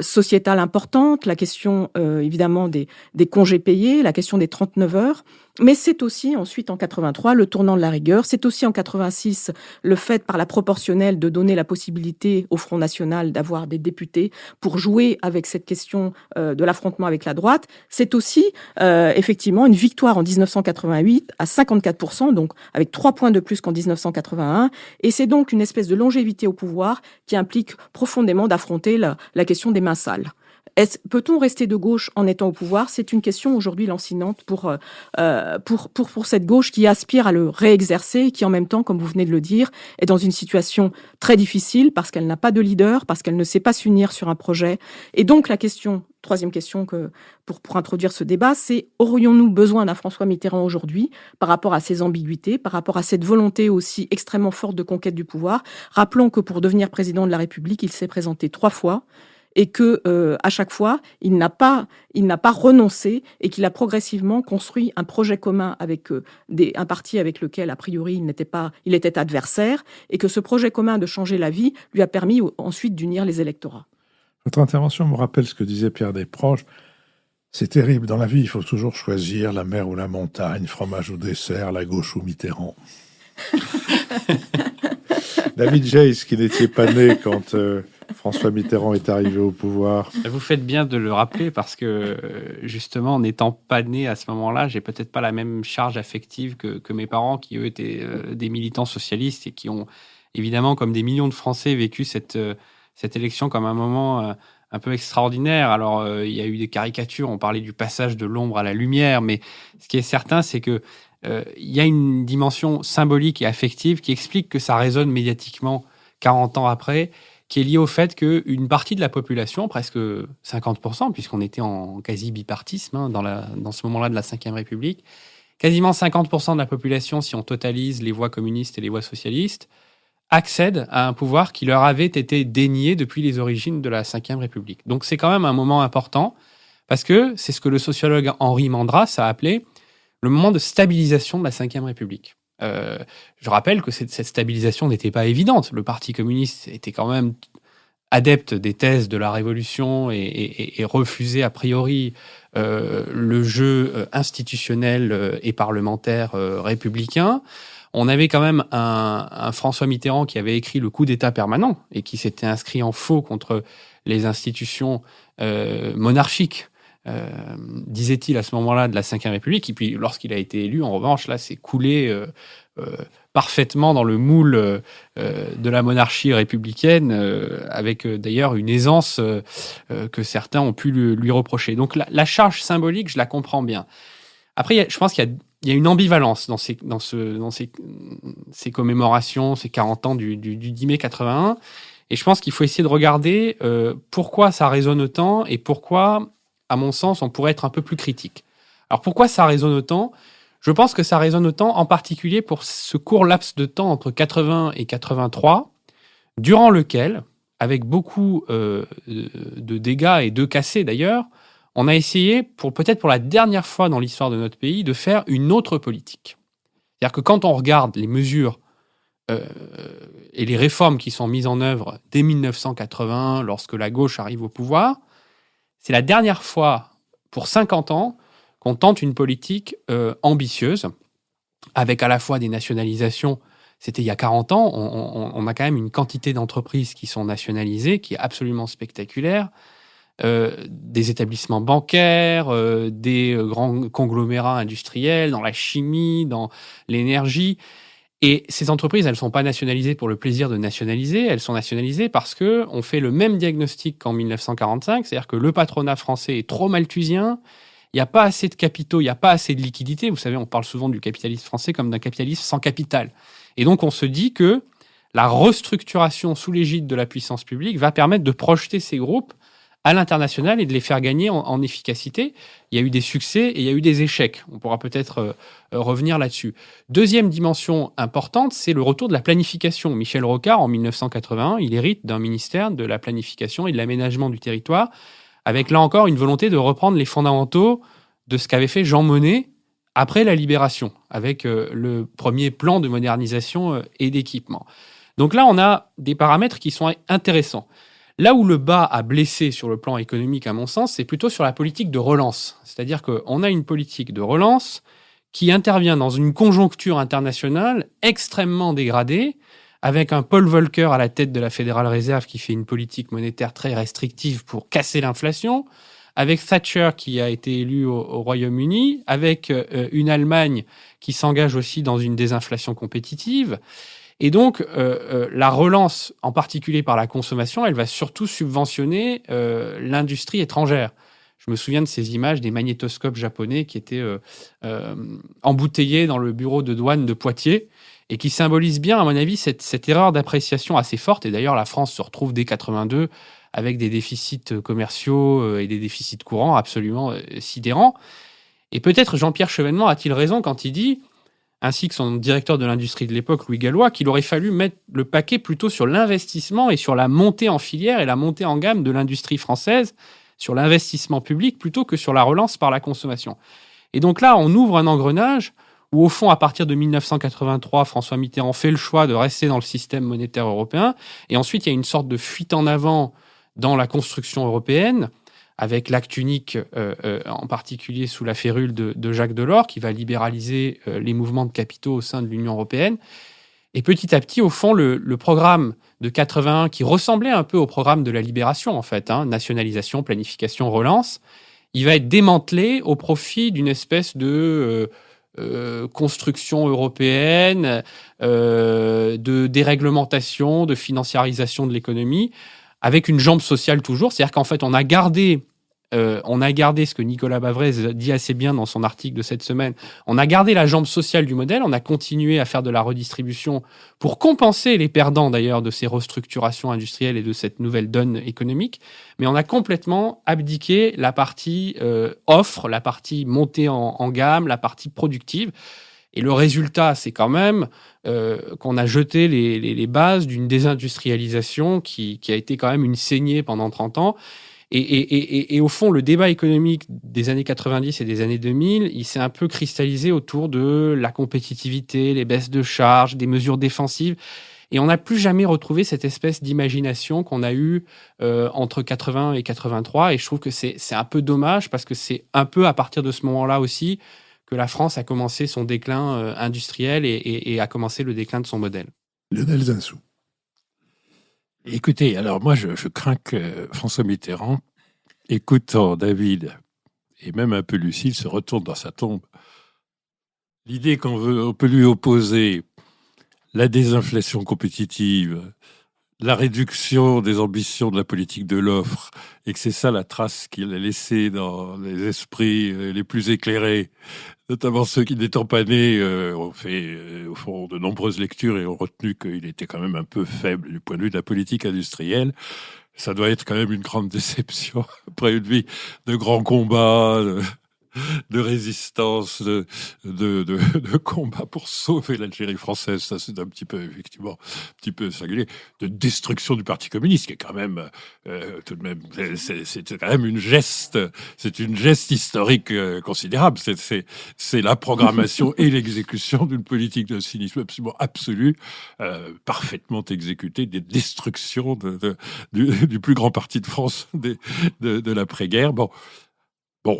sociétales importantes, la question évidemment des congés payés, la question des 39 heures, mais c'est aussi ensuite en 83 le tournant de la rigueur, c'est aussi en 86 le fait par la proportionnelle de donner la possibilité au Front National d'avoir des députés pour jouer avec cette question de l'affrontement avec la droite, c'est aussi effectivement une victoire en 1988 à 54%, donc avec 3 points de plus qu'en 1981, et c'est donc une espèce de longévité au pouvoir qui implique profondément d'affronter la question des mains sales. Peut-on rester de gauche en étant au pouvoir? C'est une question aujourd'hui lancinante pour cette gauche qui aspire à le réexercer et qui en même temps, comme vous venez de le dire, est dans une situation très difficile parce qu'elle n'a pas de leader, parce qu'elle ne sait pas s'unir sur un projet. Et donc la question, troisième question pour introduire ce débat, c'est aurions-nous besoin d'un François Mitterrand aujourd'hui par rapport à ces ambiguïtés, par rapport à cette volonté aussi extrêmement forte de conquête du pouvoir? Rappelons que pour devenir président de la République, il s'est présenté 3 fois. Et que à chaque fois, il n'a pas renoncé et qu'il a progressivement construit un projet commun avec un parti avec lequel a priori il était adversaire, et que ce projet commun de changer la vie lui a permis ensuite d'unir les électorats. Votre intervention me rappelle ce que disait Pierre Desproges. C'est terrible, dans la vie, il faut toujours choisir la mer ou la montagne, fromage ou dessert, la gauche ou Mitterrand. David Jace, qui n'était pas né quand François Mitterrand est arrivé au pouvoir. Vous faites bien de le rappeler parce que justement, en n'étant pas né à ce moment-là, j'ai peut-être pas la même charge affective que mes parents qui, eux, étaient des militants socialistes et qui ont évidemment, comme des millions de Français, vécu cette élection comme un moment un peu extraordinaire. Alors, il y a eu des caricatures, on parlait du passage de l'ombre à la lumière, mais ce qui est certain, c'est que il y a une dimension symbolique et affective qui explique que ça résonne médiatiquement 40 ans après, qui est liée au fait qu'une partie de la population, presque 50%, puisqu'on était en quasi bipartisme dans ce moment-là de la Ve République, quasiment 50% de la population, si on totalise les voix communistes et les voix socialistes, accèdent à un pouvoir qui leur avait été dénié depuis les origines de la Ve République. Donc c'est quand même un moment important, parce que c'est ce que le sociologue Henri Mandras a appelé le moment de stabilisation de la Ve République. Je rappelle que cette stabilisation n'était pas évidente. Le Parti communiste était quand même adepte des thèses de la Révolution et refusait a priori le jeu institutionnel et parlementaire républicain. On avait quand même un François Mitterrand qui avait écrit le coup d'État permanent et qui s'était inscrit en faux contre les monarchiques. Disait-il à ce moment-là de la Ve République, et puis lorsqu'il a été élu, en revanche, là, c'est coulé parfaitement dans le moule de la monarchie républicaine, avec d'ailleurs une aisance que certains ont pu lui reprocher. Donc la charge symbolique, je la comprends bien. Après, je pense qu'il y a une ambivalence dans ces commémorations, ces 40 ans du 10 mai 81, et je pense qu'il faut essayer de regarder pourquoi ça résonne autant et pourquoi, à mon sens, on pourrait être un peu plus critique. Alors pourquoi ça résonne autant ? Je pense que ça résonne autant, en particulier pour ce court laps de temps entre 80 et 83, durant lequel, avec beaucoup de dégâts et de cassés d'ailleurs, on a essayé, peut-être pour la dernière fois dans l'histoire de notre pays, de faire une autre politique. C'est-à-dire que quand on regarde les mesures et les réformes qui sont mises en œuvre dès 1980, lorsque la gauche arrive au pouvoir, c'est la dernière fois, pour 50 ans, qu'on tente une politique ambitieuse, avec à la fois des nationalisations. C'était il y a 40 ans, on a quand même une quantité d'entreprises qui sont nationalisées, qui est absolument spectaculaire, des établissements bancaires, des grands conglomérats industriels, dans la chimie, dans l'énergie. Et ces entreprises, elles ne sont pas nationalisées pour le plaisir de nationaliser, elles sont nationalisées parce qu'on fait le même diagnostic qu'en 1945, c'est-à-dire que le patronat français est trop malthusien, il n'y a pas assez de capitaux, il n'y a pas assez de liquidités. Vous savez, on parle souvent du capitalisme français comme d'un capitalisme sans capital. Et donc, on se dit que la restructuration sous l'égide de la puissance publique va permettre de projeter ces groupes à l'international et de les faire gagner en efficacité. Il y a eu des succès et il y a eu des échecs. On pourra peut-être revenir là-dessus. Deuxième dimension importante, c'est le retour de la planification. Michel Rocard, en 1981, il hérite d'un ministère de la planification et de l'aménagement du territoire, avec là encore une volonté de reprendre les fondamentaux de ce qu'avait fait Jean Monnet après la Libération, avec le premier plan de modernisation et d'équipement. Donc là, on a des paramètres qui sont intéressants. Là où le bas a blessé sur le plan économique, à mon sens, c'est plutôt sur la politique de relance. C'est-à-dire qu'on a une politique de relance qui intervient dans une conjoncture internationale extrêmement dégradée, avec un Paul Volcker à la tête de la Federal Reserve qui fait une politique monétaire très restrictive pour casser l'inflation, avec Thatcher qui a été élu au Royaume-Uni, avec une Allemagne qui s'engage aussi dans une désinflation compétitive. Et donc, la relance, en particulier par la consommation, elle va surtout subventionner l'industrie étrangère. Je me souviens de ces images des magnétoscopes japonais qui étaient embouteillés dans le bureau de douane de Poitiers et qui symbolisent bien, à mon avis, cette erreur d'appréciation assez forte. Et d'ailleurs, la France se retrouve dès 82 avec des déficits commerciaux et des déficits courants absolument sidérants. Et peut-être Jean-Pierre Chevènement a-t-il raison quand il dit, ainsi que son directeur de l'industrie de l'époque, Louis Gallois, qu'il aurait fallu mettre le paquet plutôt sur l'investissement et sur la montée en filière et la montée en gamme de l'industrie française, sur l'investissement public, plutôt que sur la relance par la consommation. Et donc là, on ouvre un engrenage où, au fond, à partir de 1983, François Mitterrand fait le choix de rester dans le système monétaire européen. Et ensuite, il y a une sorte de fuite en avant dans la construction européenne, avec l'acte unique, en particulier sous la férule de Jacques Delors, qui va libéraliser les mouvements de capitaux au sein de l'Union européenne. Et petit à petit, au fond, le programme de 81, qui ressemblait un peu au programme de la Libération, en fait, nationalisation, planification, relance, il va être démantelé au profit d'une espèce de construction européenne, de déréglementation, de financiarisation de l'économie, avec une jambe sociale toujours. C'est-à-dire qu'en fait, on a gardé ce que Nicolas Bavrez dit assez bien dans son article de cette semaine. On a gardé la jambe sociale du modèle, on a continué à faire de la redistribution pour compenser les perdants d'ailleurs de ces restructurations industrielles et de cette nouvelle donne économique, mais on a complètement abdiqué la partie offre, la partie montée en gamme, la partie productive. Et le résultat, c'est quand même qu'on a jeté les bases d'une désindustrialisation qui a été quand même une saignée pendant 30 ans. Et au fond, le débat économique des années 90 et des années 2000, il s'est un peu cristallisé autour de la compétitivité, les baisses de charges, des mesures défensives. Et on n'a plus jamais retrouvé cette espèce d'imagination qu'on a eue entre 80 et 83. Et je trouve que c'est un peu dommage parce que c'est un peu à partir de ce moment-là aussi que la France a commencé son déclin industriel et a commencé le déclin de son modèle. Lionel Zinsou. Écoutez, alors moi, je crains que François Mitterrand, écoutant David et même un peu Lucile, se retourne dans sa tombe. L'idée on peut lui opposer la désinflation compétitive, la réduction des ambitions de la politique de l'offre, et que c'est ça la trace qu'il a laissée dans les esprits les plus éclairés, notamment ceux qui, n'étant pas nés, ont fait au fond de nombreuses lectures et ont retenu qu'il était quand même un peu faible du point de vue de la politique industrielle. Ça doit être quand même une grande déception après une vie de grands combats, de résistance, de combat pour sauver l'Algérie française. Ça, c'est un petit peu, effectivement, un petit peu singulier. De destruction du Parti communiste, qui est quand même, tout de même, c'est quand même c'est une geste historique considérable. C'est la programmation et l'exécution d'une politique de cynisme absolument absolue, parfaitement exécutée, des destructions du plus grand parti de France de l'après-guerre. Bon,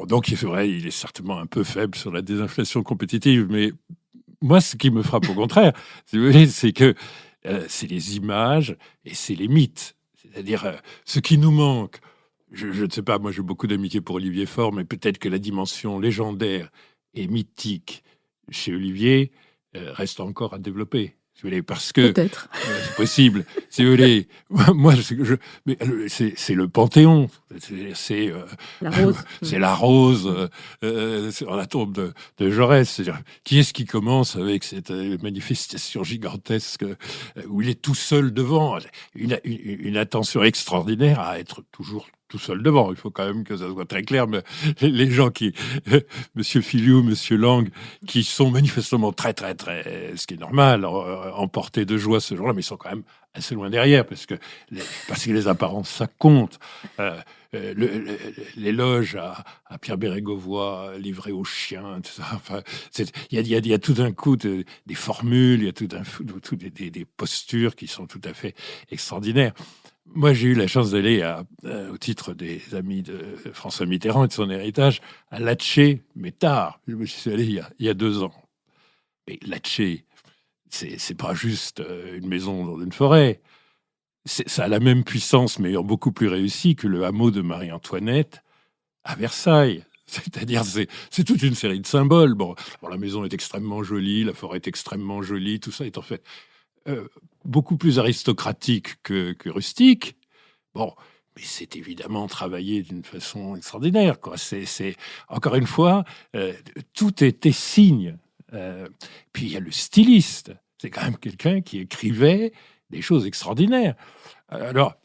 donc c'est vrai, il est certainement un peu faible sur la désinflation compétitive, mais moi, ce qui me frappe au contraire, si vous voulez, c'est que c'est les images et c'est les mythes. C'est-à-dire, ce qui nous manque, je ne sais pas, moi j'ai beaucoup d'amitié pour Olivier Faure, mais peut-être que la dimension légendaire et mythique chez Olivier reste encore à développer. Si vous voulez, parce que Peut-être. c'est possible. Si vous voulez, moi, c'est le Panthéon. C'est La rose. c'est la rose sur la tombe de Jaurès. C'est-à-dire, qui est-ce qui commence avec cette manifestation gigantesque où il est tout seul devant, une attention extraordinaire à être toujours tout seul devant. Il faut quand même que ça soit très clair. Mais les gens Monsieur Filiou, Monsieur Lang, qui sont manifestement très, ce qui est normal, emportés de joie ce jour-là, mais ils sont quand même assez loin derrière, parce que les apparences, ça compte. L'éloge à Pierre Bérégovoy livré aux chiens, tout ça. Enfin, il y a tout d'un coup des formules, il y a tout d'un coup des postures qui sont tout à fait extraordinaires. Moi, j'ai eu la chance d'aller au titre des amis de François Mitterrand et de son héritage à Latché, mais tard. Je me suis allé il y a 2 ans. Et Latché, c'est pas juste une maison dans une forêt. Ça a la même puissance, mais beaucoup plus réussi que le hameau de Marie-Antoinette à Versailles. C'est-à-dire, c'est toute une série de symboles. Bon, la maison est extrêmement jolie, la forêt est extrêmement jolie, tout ça est en fait beaucoup plus aristocratique que rustique. Bon, mais c'est évidemment travaillé d'une façon extraordinaire, quoi. C'est encore une fois, tout était signe. Puis il y a le styliste. C'est quand même quelqu'un qui écrivait des choses extraordinaires. Alors,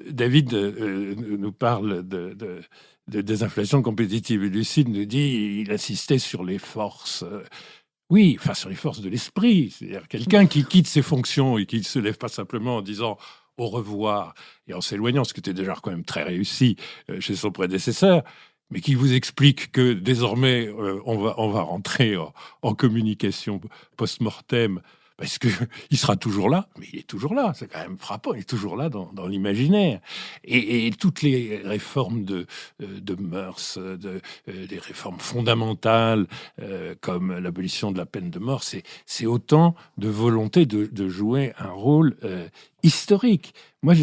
David nous parle de désinflation compétitive. Et Lucide nous dit il insistait sur les forces. Oui, enfin, sur les forces de l'esprit. C'est-à-dire quelqu'un qui quitte ses fonctions et qui ne se lève pas simplement en disant au revoir et en s'éloignant, ce qui était déjà quand même très réussi chez son prédécesseur, mais qui vous explique que désormais, on va rentrer en communication post-mortem, parce qu'il sera toujours là, mais il est toujours là, c'est quand même frappant, il est toujours là dans l'imaginaire. Et toutes les réformes de mœurs, des réformes fondamentales, comme l'abolition de la peine de mort, c'est autant de volonté de jouer un rôle historique. Moi,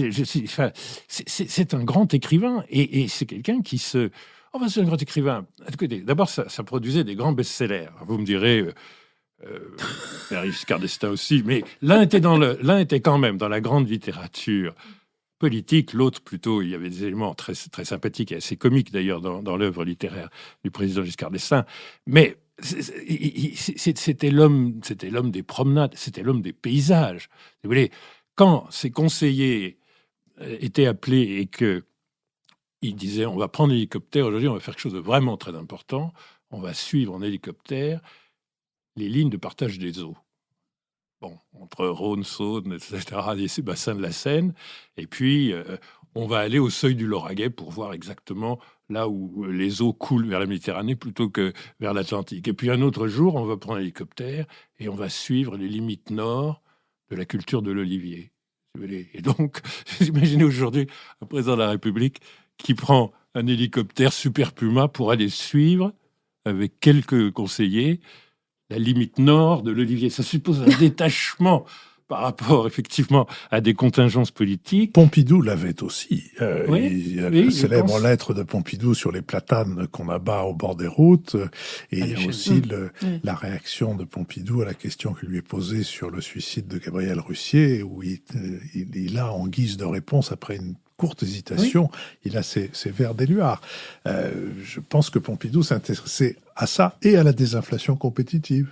c'est un grand écrivain, et c'est quelqu'un qui se... Enfin, c'est un grand écrivain. D'abord, ça produisait des grands best-sellers. Vous me direz... Giscard d'Estaing aussi, mais l'un était quand même dans la grande littérature politique, l'autre plutôt, il y avait des éléments très, très sympathiques et assez comiques d'ailleurs dans l'œuvre littéraire du président Giscard d'Estaing, mais c'était l'homme des promenades, c'était l'homme des paysages. Vous voulez, quand ses conseillers étaient appelés et que il disait on va prendre l'hélicoptère, aujourd'hui on va faire quelque chose de vraiment très important, on va suivre en hélicoptère les lignes de partage des eaux. Bon, entre Rhône, Saône, etc., ces bassins de la Seine. Et puis, on va aller au seuil du Lauragais pour voir exactement là où les eaux coulent vers la Méditerranée plutôt que vers l'Atlantique. Et puis, un autre jour, on va prendre un hélicoptère et on va suivre les limites nord de la culture de l'olivier. Et donc, imaginez aujourd'hui un président de la République qui prend un hélicoptère Super Puma pour aller suivre, avec quelques conseillers, la limite nord de l'olivier. Ça suppose un détachement par rapport, effectivement, à des contingences politiques. Pompidou l'avait aussi. Il y a la célèbre pense... lettre de Pompidou sur les platanes qu'on abat au bord des routes. Et il y a aussi la réaction de Pompidou à la question qui lui est posée sur le suicide de Gabriel Russier, où il a, en guise de réponse, après une courte hésitation, il a ses vers d'Éluard. Je pense que Pompidou s'intéressait à ça et à la désinflation compétitive.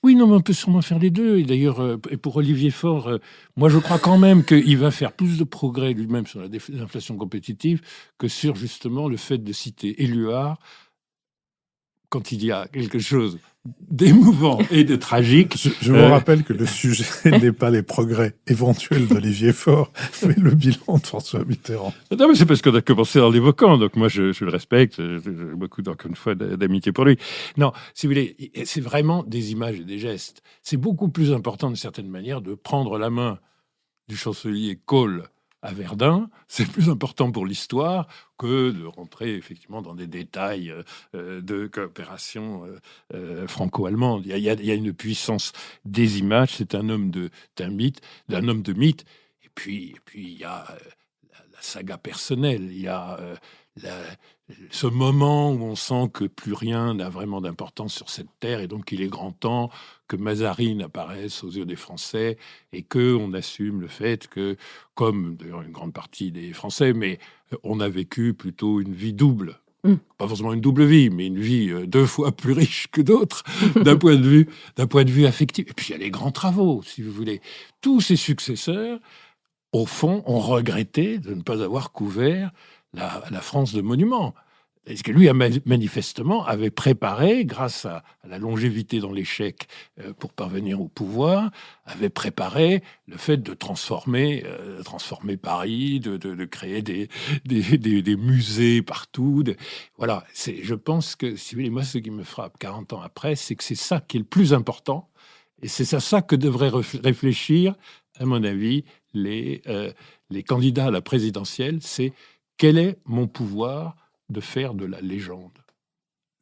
Oui, non, mais on peut sûrement faire les deux. Et d'ailleurs, pour Olivier Faure, moi, je crois quand même qu'il va faire plus de progrès lui-même sur la désinflation compétitive que sur, justement, le fait de citer Éluard quand il y a quelque chose d'émouvant et de tragique. Je vous rappelle que le sujet n'est pas les progrès éventuels d'Olivier Faure, mais le bilan de François Mitterrand. Non, mais c'est parce qu'on a commencé en l'évoquant, donc moi je le respecte, j'ai beaucoup, encore une fois, d'amitié pour lui. Non, si vous voulez, c'est vraiment des images et des gestes. C'est beaucoup plus important, d'une certaine manière, de prendre la main du chancelier Kohl à Verdun, c'est plus important pour l'histoire que de rentrer effectivement dans des détails de coopération franco-allemande. Il y a une puissance des images, c'est un homme d'un mythe. Et puis il y a la saga personnelle, il y a ce moment où on sent que plus rien n'a vraiment d'importance sur cette terre et donc il est grand temps que Mazarine apparaisse aux yeux des Français et qu'on assume le fait que, comme d'ailleurs une grande partie des Français, mais on a vécu plutôt une vie double. Pas forcément une double vie, mais une vie 2 fois plus riche que d'autres d'un point de vue affectif. Et puis il y a les grands travaux, si vous voulez. Tous ses successeurs, au fond, ont regretté de ne pas avoir couvert la France de monuments. Parce que lui, manifestement, avait préparé, grâce à la longévité dans l'échec pour parvenir au pouvoir, avait préparé le fait de transformer Paris, de créer des musées partout. Voilà, je pense que, si vous voulez, moi, ce qui me frappe 40 ans après, c'est que c'est ça qui est le plus important. Et c'est à ça que devraient réfléchir, à mon avis, les candidats à la présidentielle. C'est quel est mon pouvoir de faire de la légende.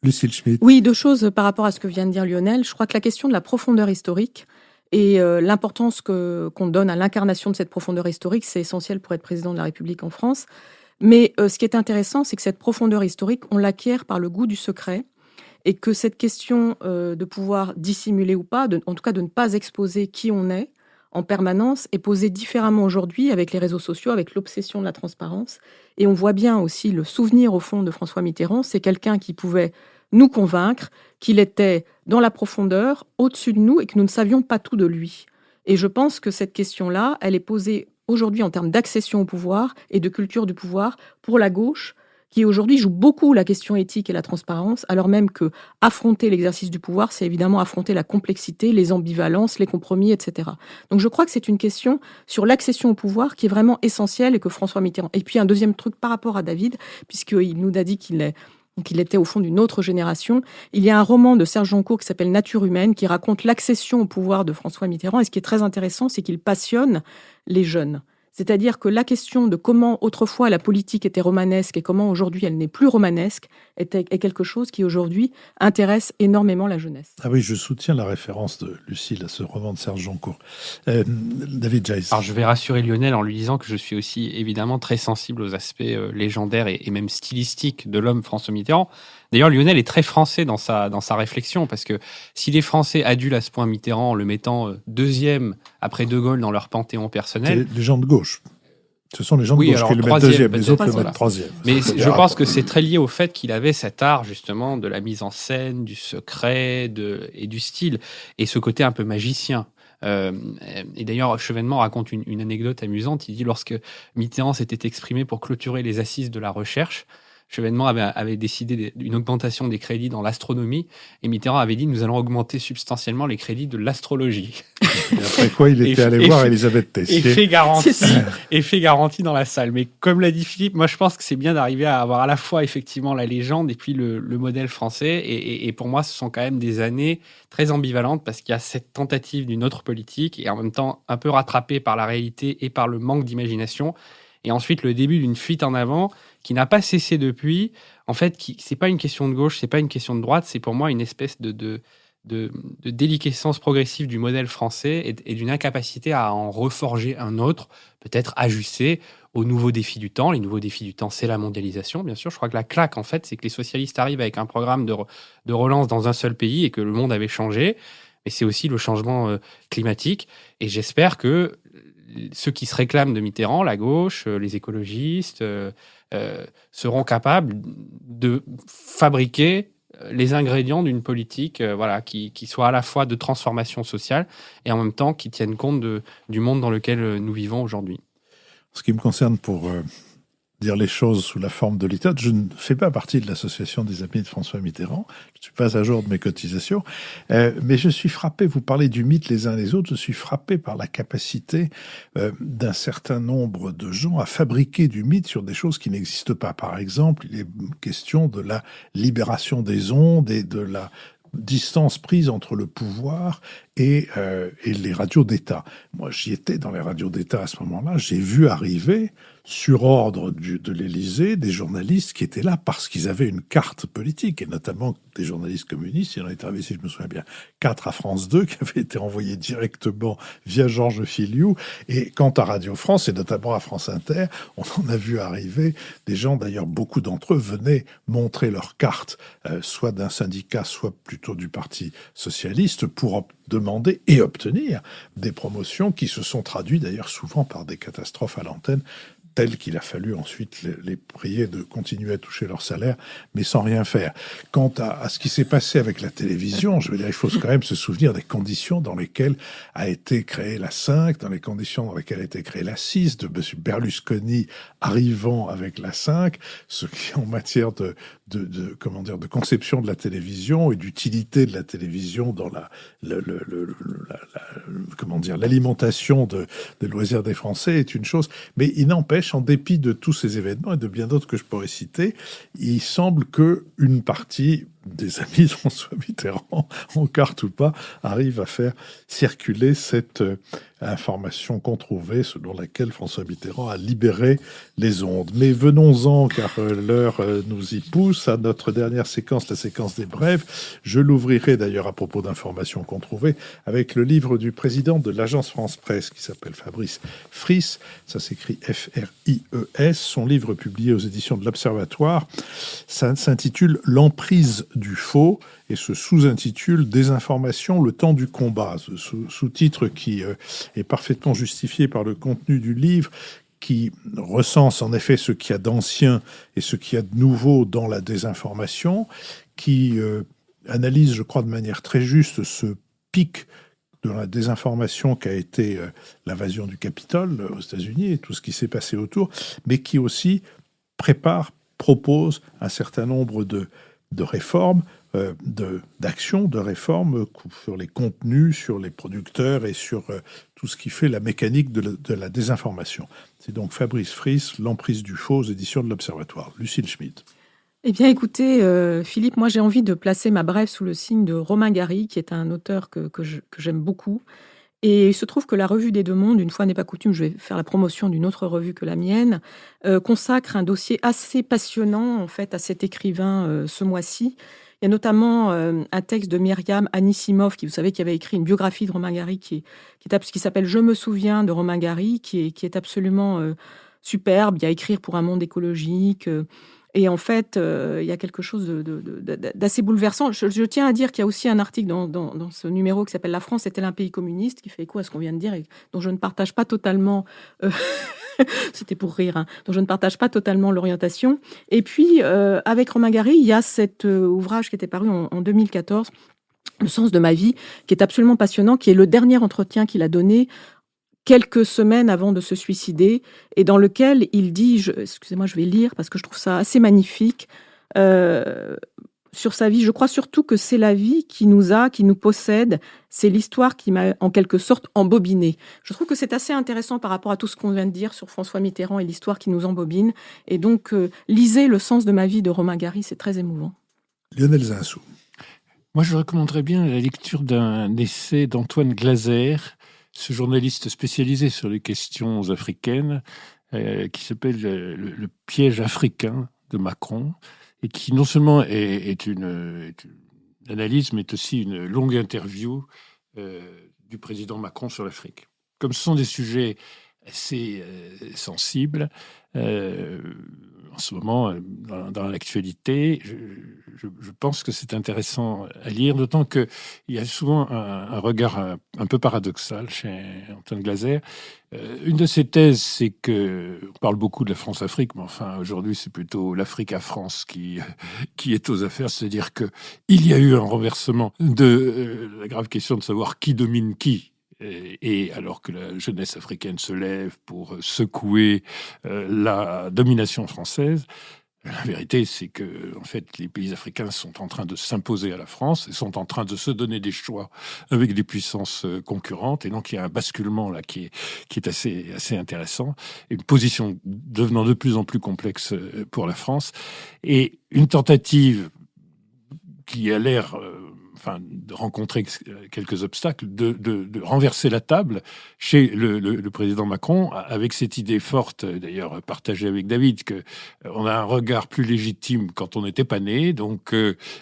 Lucille Schmitt. Oui, 2 choses par rapport à ce que vient de dire Lionel. Je crois que la question de la profondeur historique et l'importance qu'on donne à l'incarnation de cette profondeur historique, c'est essentiel pour être président de la République en France. Mais ce qui est intéressant, c'est que cette profondeur historique, on l'acquiert par le goût du secret et que cette question de pouvoir dissimuler ou pas, en tout cas de ne pas exposer qui on est en permanence, est posée différemment aujourd'hui avec les réseaux sociaux, avec l'obsession de la transparence. Et on voit bien aussi le souvenir, au fond, de François Mitterrand. C'est quelqu'un qui pouvait nous convaincre qu'il était dans la profondeur, au-dessus de nous, et que nous ne savions pas tout de lui. Et je pense que cette question-là, elle est posée aujourd'hui en termes d'accession au pouvoir et de culture du pouvoir pour la gauche, qui aujourd'hui joue beaucoup la question éthique et la transparence, alors même que affronter l'exercice du pouvoir, c'est évidemment affronter la complexité, les ambivalences, les compromis, etc. Donc je crois que c'est une question sur l'accession au pouvoir qui est vraiment essentielle et que François Mitterrand... Et puis un deuxième truc par rapport à David, puisqu'il nous a dit qu'il était au fond d'une autre génération. Il y a un roman de Serge Joncour qui s'appelle Nature humaine, qui raconte l'accession au pouvoir de François Mitterrand. Et ce qui est très intéressant, c'est qu'il passionne les jeunes. C'est-à-dire que la question de comment autrefois la politique était romanesque et comment aujourd'hui elle n'est plus romanesque est quelque chose qui aujourd'hui intéresse énormément la jeunesse. Ah oui, je soutiens la référence de Lucille à ce roman de Serge Joncour. David Jaïs. Alors je vais rassurer Lionel en lui disant que je suis aussi évidemment très sensible aux aspects légendaires et même stylistiques de l'homme François Mitterrand. D'ailleurs, Lionel est très français dans sa réflexion, parce que si les Français adulent à ce point Mitterrand en le mettant deuxième après De Gaulle dans leur panthéon personnel... C'est les gens de gauche. Ce sont les gens de gauche qui le mettent deuxième, les autres le mettent troisième. Mais je pense que c'est très lié au fait qu'il avait cet art, justement, de la mise en scène, du secret et du style, et ce côté un peu magicien. Et d'ailleurs, Chevènement raconte une anecdote amusante. Il dit, lorsque Mitterrand s'était exprimé pour clôturer les assises de la recherche, Chevènement avait décidé d'une augmentation des crédits dans l'astronomie, et Mitterrand avait dit, nous allons augmenter substantiellement les crédits de l'astrologie. Et après quoi, il était allé voir Elisabeth Tessier. Effet garanti dans la salle. Mais comme l'a dit Philippe, moi je pense que c'est bien d'arriver à avoir à la fois effectivement la légende et puis le modèle français. Et pour moi, ce sont quand même des années très ambivalentes, parce qu'il y a cette tentative d'une autre politique et en même temps un peu rattrapée par la réalité et par le manque d'imagination. Et ensuite, le début d'une fuite en avant qui n'a pas cessé depuis. En fait, c'est pas une question de gauche, c'est pas une question de droite, c'est pour moi une espèce de déliquescence progressive du modèle français et d'une incapacité à en reforger un autre, peut-être ajusté aux nouveaux défis du temps. Les nouveaux défis du temps, c'est la mondialisation, bien sûr. Je crois que la claque, en fait, c'est que les socialistes arrivent avec un programme de relance dans un seul pays et que le monde avait changé. Mais c'est aussi le changement climatique. Et j'espère que ceux qui se réclament de Mitterrand, la gauche, les écologistes, seront capables de fabriquer les ingrédients d'une politique qui soit à la fois de transformation sociale et en même temps qui tienne compte du monde dans lequel nous vivons aujourd'hui. En ce qui me concerne, pour dire les choses sous la forme de littérature. Je ne fais pas partie de l'association des amis de François Mitterrand. Je ne suis pas à jour de mes cotisations. Mais je suis frappé, vous parlez du mythe les uns les autres, je suis frappé par la capacité d'un certain nombre de gens à fabriquer du mythe sur des choses qui n'existent pas. Par exemple, il est question de la libération des ondes et de la distance prise entre le pouvoir et les radios d'État. Moi, j'y étais dans les radios d'État à ce moment-là. J'ai vu arriver, sur ordre de l'Élysée, des journalistes qui étaient là parce qu'ils avaient une carte politique, et notamment des journalistes communistes. Il y en est arrivé, si je me souviens bien, 4 à France 2 qui avaient été envoyés directement via Georges Filiou. Et quant à Radio France, et notamment à France Inter, on en a vu arriver des gens, d'ailleurs beaucoup d'entre eux venaient montrer leur carte, soit d'un syndicat, soit plutôt du Parti socialiste, pour demander et obtenir des promotions qui se sont traduites d'ailleurs souvent par des catastrophes à l'antenne, telles qu'il a fallu ensuite les prier de continuer à toucher leur salaire, mais sans rien faire. Quant à ce qui s'est passé avec la télévision, je veux dire, il faut quand même se souvenir des conditions dans lesquelles a été créée la 5, dans les conditions dans lesquelles a été créée la 6, de M. Berlusconi arrivant avec la 5, ce qui en matière de conception de la télévision et d'utilité de la télévision dans l'alimentation des loisirs des Français est une chose. Mais il n'empêche, en dépit de tous ces événements et de bien d'autres que je pourrais citer, il semble que une partie des amis de François Mitterrand, en carte ou pas, arrive à faire circuler cette information qu'on trouvait selon laquelle François Mitterrand a libéré les ondes. Mais venons-en, car l'heure nous y pousse, à notre dernière séquence, la séquence des brèves. Je l'ouvrirai d'ailleurs à propos d'informations qu'on trouvait avec le livre du président de l'agence France-Presse qui s'appelle Fabrice Friess. Ça s'écrit F-R-I-E-S. Son livre publié aux éditions de l'Observatoire, ça s'intitule L'emprise du faux et se sous-intitule Désinformation, le temps du combat. Ce sous-titre qui est parfaitement justifié par le contenu du livre, qui recense en effet ce qu'il y a d'ancien et ce qu'il y a de nouveau dans la désinformation, qui analyse, je crois, de manière très juste ce pic de la désinformation qu'a été l'invasion du Capitole aux États-Unis et tout ce qui s'est passé autour, mais qui aussi propose un certain nombre de réformes, d'actions, de réformes sur les contenus, sur les producteurs et sur tout ce qui fait la mécanique de la désinformation. C'est donc Fabrice Friess, L'emprise du faux, aux éditions de l'Observatoire. Lucille Schmitt. Eh bien, écoutez, Philippe, moi j'ai envie de placer ma brève sous le signe de Romain Gary, qui est un auteur que j'aime beaucoup. Et il se trouve que la Revue des Deux Mondes, une fois n'est pas coutume, je vais faire la promotion d'une autre revue que la mienne, consacre un dossier assez passionnant en fait à cet écrivain ce mois-ci. Il y a notamment un texte de Myriam Anisimov, qui, vous savez, qui avait écrit une biographie de Romain Gary, qui s'appelle « Je me souviens » de Romain Gary, qui est absolument superbe. Il y a écrire pour un monde écologique. Et en fait, il y a quelque chose d'assez bouleversant. Je tiens à dire qu'il y a aussi un article dans ce numéro qui s'appelle « La France est-elle un pays communiste ?» qui fait écho à ce qu'on vient de dire et dont je ne partage pas totalement... C'était pour rire, hein, dont je ne partage pas totalement l'orientation. Et puis, avec Romain Gary, il y a cet ouvrage qui était paru en 2014, Le sens de ma vie, qui est absolument passionnant, qui est le dernier entretien qu'il a donné quelques semaines avant de se suicider, et dans lequel il dit, excusez-moi, je vais lire parce que je trouve ça assez magnifique, sur sa vie. Je crois surtout que c'est la vie qui nous possède. C'est l'histoire qui m'a, en quelque sorte, embobiné. Je trouve que c'est assez intéressant par rapport à tout ce qu'on vient de dire sur François Mitterrand et l'histoire qui nous embobine. Et donc, lisez Le sens de ma vie de Romain Gary, c'est très émouvant. Lionel Zinsou. Moi, je recommanderais bien la lecture d'un essai d'Antoine Glaser, ce journaliste spécialisé sur les questions africaines, qui s'appelle le piège africain de Macron, et qui non seulement est une analyse, mais est aussi une longue interview du président Macron sur l'Afrique. Comme ce sont des sujets assez sensibles, en ce moment, dans l'actualité, je pense que c'est intéressant à lire, d'autant qu'il y a souvent un regard un peu paradoxal chez Antoine Glaser. Une de ses thèses, c'est que on parle beaucoup de la France-Afrique, mais enfin aujourd'hui c'est plutôt l'Afrique à France qui est aux affaires, c'est-à-dire que il y a eu un renversement de la grave question de savoir qui domine qui Et alors que la jeunesse africaine se lève pour secouer la domination française, la vérité, c'est que, en fait, les pays africains sont en train de s'imposer à la France et sont en train de se donner des choix avec des puissances concurrentes. Et donc, il y a un basculement là qui est assez intéressant. Une position devenant de plus en plus complexe pour la France. Et une tentative qui a l'air de rencontrer quelques obstacles, de renverser la table chez le président Macron, avec cette idée forte, d'ailleurs partagée avec David, que on a un regard plus légitime quand on n'était pas né. Donc,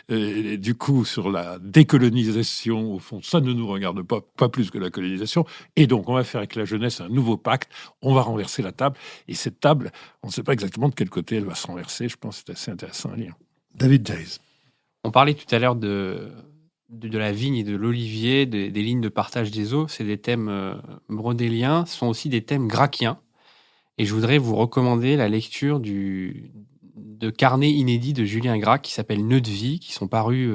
du coup, sur la décolonisation, au fond, ça ne nous regarde pas plus que la colonisation. Et donc, on va faire avec la jeunesse un nouveau pacte. On va renverser la table. Et cette table, on ne sait pas exactement de quel côté elle va se renverser. Je pense que c'est assez intéressant à lire. David Jayes. On parlait tout à l'heure de la vigne et de l'olivier, des lignes de partage des eaux. C'est des thèmes brodéliens, ce sont aussi des thèmes gracchiens. Et je voudrais vous recommander la lecture de carnets inédits de Julien Gracq qui s'appelle Nœuds de vie, qui sont parus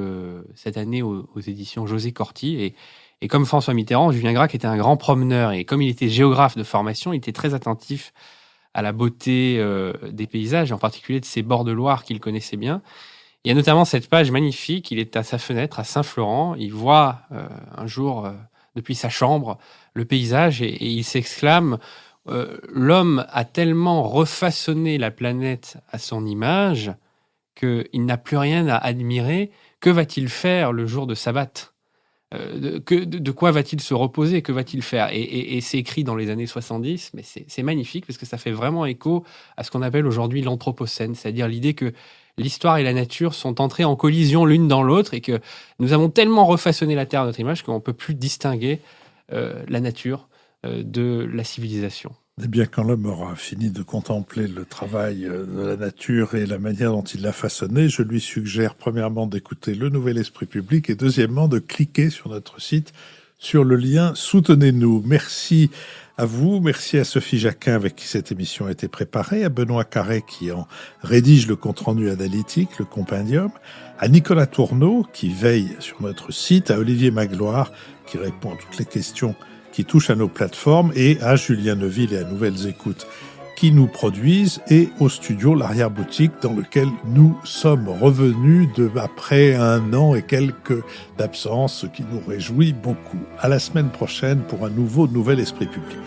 cette année aux éditions José Corti. Et comme François Mitterrand, Julien Gracq était un grand promeneur. Et comme il était géographe de formation, il était très attentif à la beauté des paysages, et en particulier de ces bords de Loire qu'il connaissait bien. Il y a notamment cette page magnifique, il est à sa fenêtre à Saint-Florent, il voit un jour, depuis sa chambre, le paysage et il s'exclame « L'homme a tellement refaçonné la planète à son image qu'il n'a plus rien à admirer. Que va-t-il faire le jour de sabbat ? De quoi va-t-il se reposer ? Que va-t-il faire ?» Et c'est écrit dans les années 70, mais c'est magnifique parce que ça fait vraiment écho à ce qu'on appelle aujourd'hui l'anthropocène, c'est-à-dire l'idée que l'histoire et la nature sont entrées en collision l'une dans l'autre et que nous avons tellement refaçonné la Terre à notre image qu'on ne peut plus distinguer la nature de la civilisation. Eh bien, quand l'homme aura fini de contempler le travail de la nature et la manière dont il l'a façonné, je lui suggère premièrement d'écouter Le Nouvel Esprit Public et deuxièmement de cliquer sur notre site sur le lien « Soutenez-nous ». Merci à vous, merci à Sophie Jacquin avec qui cette émission a été préparée, à Benoît Carré qui en rédige le compte-rendu analytique, le compendium, à Nicolas Tourneau qui veille sur notre site, à Olivier Magloire qui répond à toutes les questions qui touchent à nos plateformes et à Julien Neuville et à Nouvelles Écoutes qui nous produisent et au studio L'Arrière-Boutique dans lequel nous sommes revenus après 1 an et quelques d'absence, ce qui nous réjouit beaucoup. À la semaine prochaine pour un Nouvel Esprit Public.